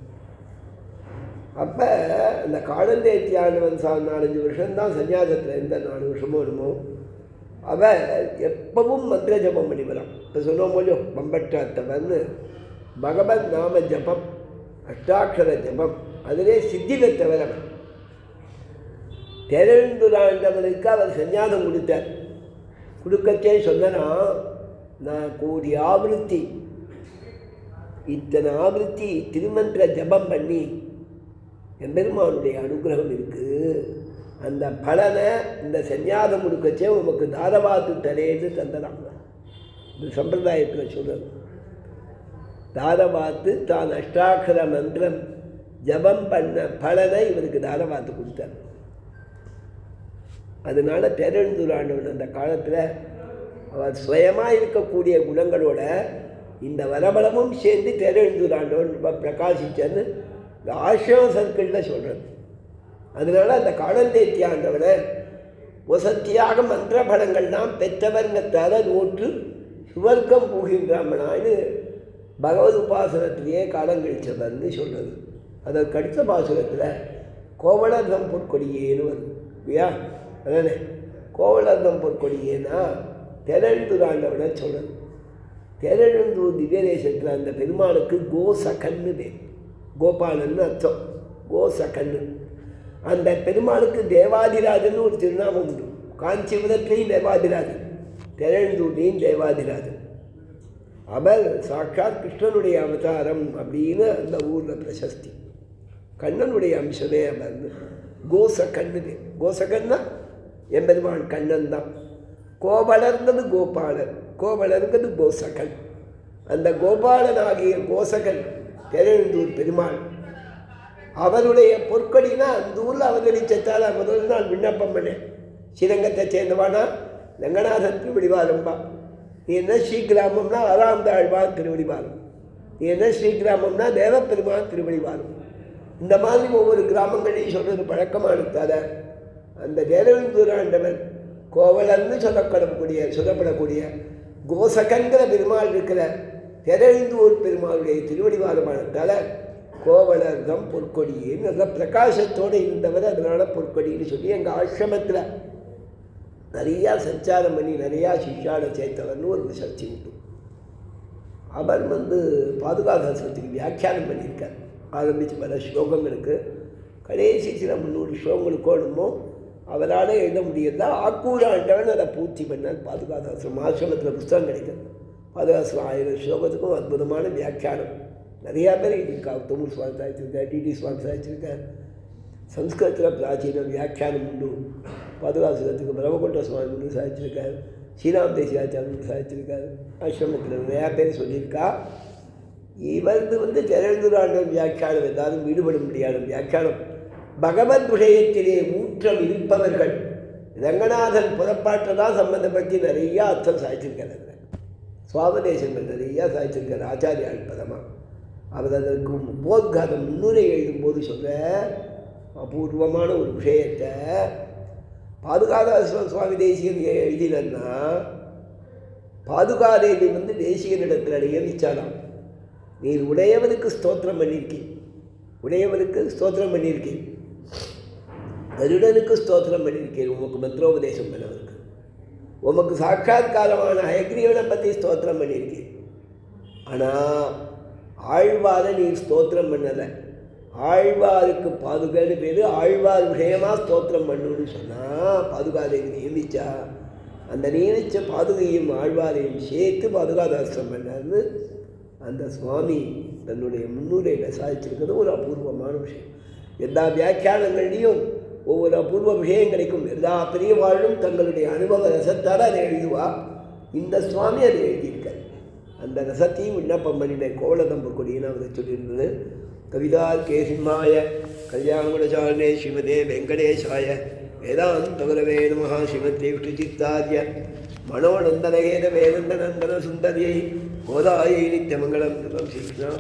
அப்போ அந்த காலந்தேத்தி ஆண்டவன் 4-5 வருஷம்தான் சன்னியாசத்தில் இருந்த 4 வருஷமோ என்னமோ அவள் எப்பவும் மந்திர ஜபம் பண்ணி வரான். இப்போ சொல்லுவோம் போதும் பம்பட்டாத்தவன்னு பகவத் நாம ஜபம், அஷ்டாட்சர ஜபம், அதிலே சித்தி பெற்றவர் அவன். தேரேந்துராண்டவனுக்கு அவர் சன்னியாசம் கொடுத்தார். கொடுக்கச்சே சொன்னா, நான் கூடிய ஆவருத்தி இத்தனை ஆவருத்தி திருமந்திர ஜபம் பண்ணி எம்பெருமானுடைய அனுகிரகம் இருக்குது, அந்த பலனை இந்த சன்னியாசம் கொடுக்கச்சே உமக்கு தாரவாத்து தரேன்னு தந்ததாங்க. இந்த சம்பிரதாயத்தில் சொல்கிறது தாரவாத்து தான் அஷ்டாட்சர மந்திரம் ஜபம் பண்ண பலனை இவருக்கு தாரவாத்து கொடுத்தார். அதனால தேரேந்துராண்டவன் அந்த காலத்தில் அவர் சுயமாக இருக்கக்கூடிய குணங்களோட இந்த வரபலமும் சேர்ந்து தேரேந்துராண்டவன் ரொம்ப பிரகாசிச்சான்னு இந்த ஆசிரம சர்க்கிளில் சொல்கிறது. அதனால் அந்த காலந்தேத்தி ஆண்டவனை வசத்தியாக மந்திர பலங்கள்லாம் பெற்றவர்ங்கத்தால் நூற்று சுவர்க்கம் புகின்றாமனான்னு பகவத் உபாசனத்திலேயே காலம் கழிச்சவர்னு சொல்கிறது. அதற்கு அடுத்த பாசுரத்தில் கோவலர்தம் பொற்கொடியேன்னு வரும் இல்லையா? அதானே கோவலர்தம் பொற்கொடியேன்னா தேரேந்துராண்டவனை சொல்கிறது. தேரேந்தூர் திவ்ய தேசத்தில் அந்த பெருமாளுக்கு கோசகன்னு பேர், கோபாலன்னு அர்த்தம், கோசகன்னு. அந்த பெருமாளுக்கு தேவாதிராஜன்னு ஒரு திருநாமம் உண்டு. காஞ்சிபுரத்துலேயும் தேவாதிராஜன், தேரேந்தூர்லேயும் தேவாதிராஜன். அவர் சாட்சாத் கிருஷ்ணனுடைய அவதாரம் அப்படின்னு அந்த ஊரில் பிரசஸ்தி. கண்ணனுடைய அம்சமே அவர். கோசகன்னு பேர். கோசகன்னா எம்பெருமான் கண்ணன் தான். கோவலர்ங்கிறது கோபாலன், கோவலருங்கிறது கோசகன். அந்த கோபாலன் ஆகிய கோசகன் தேரேந்தூர் பெருமாள். அவருடைய பொற்கொடினா அந்த ஊரில் அவதரிச்சத்தால் முதல் நாள் விண்ணப்பம் பண்ணேன். ஸ்ரீரங்கத்தை சேர்ந்தவானா ரங்கநாதன் திருவடிவாரம்பா. நீ என்ன ஸ்ரீகிராமம்னா ஆறாம்தாழ்வான் திருவடிவாரம், நீ என்ன ஸ்ரீகிராமம்னா தேவப்பெருமான் திருவடிவாரம். இந்த மாதிரி ஒவ்வொரு கிராமங்களையும் சொல்கிறது பழக்கமானதால் அந்த தேரேந்துராண்டவன் கோவலன்னு சொல்லப்படக்கூடிய கோசகங்கிற பெருமாள் இருக்கிற தேரேந்தூர் பெருமாளுடைய திருவடிவாரமானதால் கோவலர்தம் பொற்கொடியேன்னு நல்ல பிரகாசத்தோடு இருந்தவர். அதனால் பொற்கொடின்னு சொல்லி எங்கள் ஆசிரமத்தில் நிறையா சஞ்சாரம் பண்ணி நிறையா சிஷ்யாவை சேர்த்தவர்னு ஒரு சர்ச்சை உண்டு. அவர் பாதுகாதாசனத்துக்கு வியாக்கியானம் பண்ணியிருக்கார். ஆரம்பித்து பல ஸ்லோகங்களுக்கு கடைசி சில 300 ஸ்லோகங்களுக்கோ என்னமோ அவரால் எழுத முடியல. ஆக்கூராண்டவன் அதை பூர்த்தி பண்ணார். பாதுகாதாசனம் ஆசிரமத்தில் புஸ்தகம் கிடைக்கும். பாதுகாசனம் 1000 ஸ்லோகத்துக்கும் அற்புதமான வியாக்கியானம் நிறையா பேர் எழுதியிருக்கா. தமிழ் சுவாமி சாதிச்சிருக்கார், டிடி சுவாமி சாதிச்சிருக்கார். சம்ஸ்கிருதத்தில் பிராச்சீன வியாக்கியானம் உண்டு. பாதுகாசனத்துக்கு பிரம்மகொண்ட சுவாமி ஒன்று சாதிச்சிருக்கார், ஸ்ரீராம் தேசியாச்சாரம் சாதிச்சிருக்கார். ஆசிரமத்தில் நிறையா பேர் சொல்லியிருக்கா. இவரது தேரேந்துராண்டவன் வியாக்கியானம் எல்லாரும் ஈடுபட முடியாத வியாக்கியானம். பகவத் விஷயத்திலே ஊற்றம் இருப்பவர்கள் ரங்கநாதன் புறப்பாட்டை தான் சம்பந்தப்பட்டு நிறையா அர்த்தம் சாதிச்சிருக்கார். சுவாபதேசங்கள் நிறையா சாதிச்சிருக்கார் ஆச்சாரியா பதமாக. அவர் அதற்கு போத்காதம் முன்னுரை எழுதும்போது சொல்ல அபூர்வமான ஒரு விஷயத்தை பாதுகாதாச சுவாமி தேசிகன் எழுதினா, பாதுகாதேவி தேசிகனிடத்தில் நியமிச்சாலாம். நீர் உடையவனுக்கு ஸ்தோத்திரம் பண்ணியிருக்கேன், உடையவனுக்கு ஸ்தோத்திரம் பண்ணியிருக்கேன், கருடனுக்கு ஸ்தோத்திரம் பண்ணியிருக்கேன், உமக்கு மந்திரோபதேசம் பண்ணவருக்கு, உமக்கு சாட்சாத்காரமான ஹயக்ரீவனை பற்றி ஸ்தோத்திரம் பண்ணியிருக்கேன். ஆனால் ஆழ்வாரை நீ ஸ்தோத்திரம் பண்ணலை. ஆழ்வாருக்கு பாதுகான்னு பேர். ஆழ்வார் விஷயமாக ஸ்தோத்திரம் பண்ணுன்னு சொன்னால் பாதுகாதேவி நியமிச்சா, அந்த நியமித்த பாதுகையும் ஆழ்வாரையும் சேர்த்து பாதுகாதாசனம் பண்ணார்னு அந்த சுவாமி தன்னுடைய முன்னுரையில் சாதிச்சிருக்கிறது ஒரு அபூர்வமான விஷயம். எல்லா வியாக்கியானங்கள்லேயும் ஒவ்வொரு அபூர்வ விஷயங்களுக்கும் எல்லா பெரியவாழ்வும் தங்களுடைய அனுபவ ரசத்தால் அதை எழுதுவா. இந்த சுவாமி அதை எழுதியிருக்கார். அந்த ரசத்தையும் விண்ணப்பம் பண்ணின கோவலதம்பு கொடின்னு அவரை சொல்லியிருந்தது. கவிதால் கேசிம்மாய கல்யாணகுணசாலினே ஸ்ரீமதே வெங்கடேஷாய வேதாந்தகுரவே நமஹ ஸ்ரீமதே விஷ்ணுசித்தார்ய மனோநந்தனகேத வேதந்த நந்தன சுந்தரியை கோதாயை நித்தியமங்கலம் ஸ்ரீகிருஷ்ணா.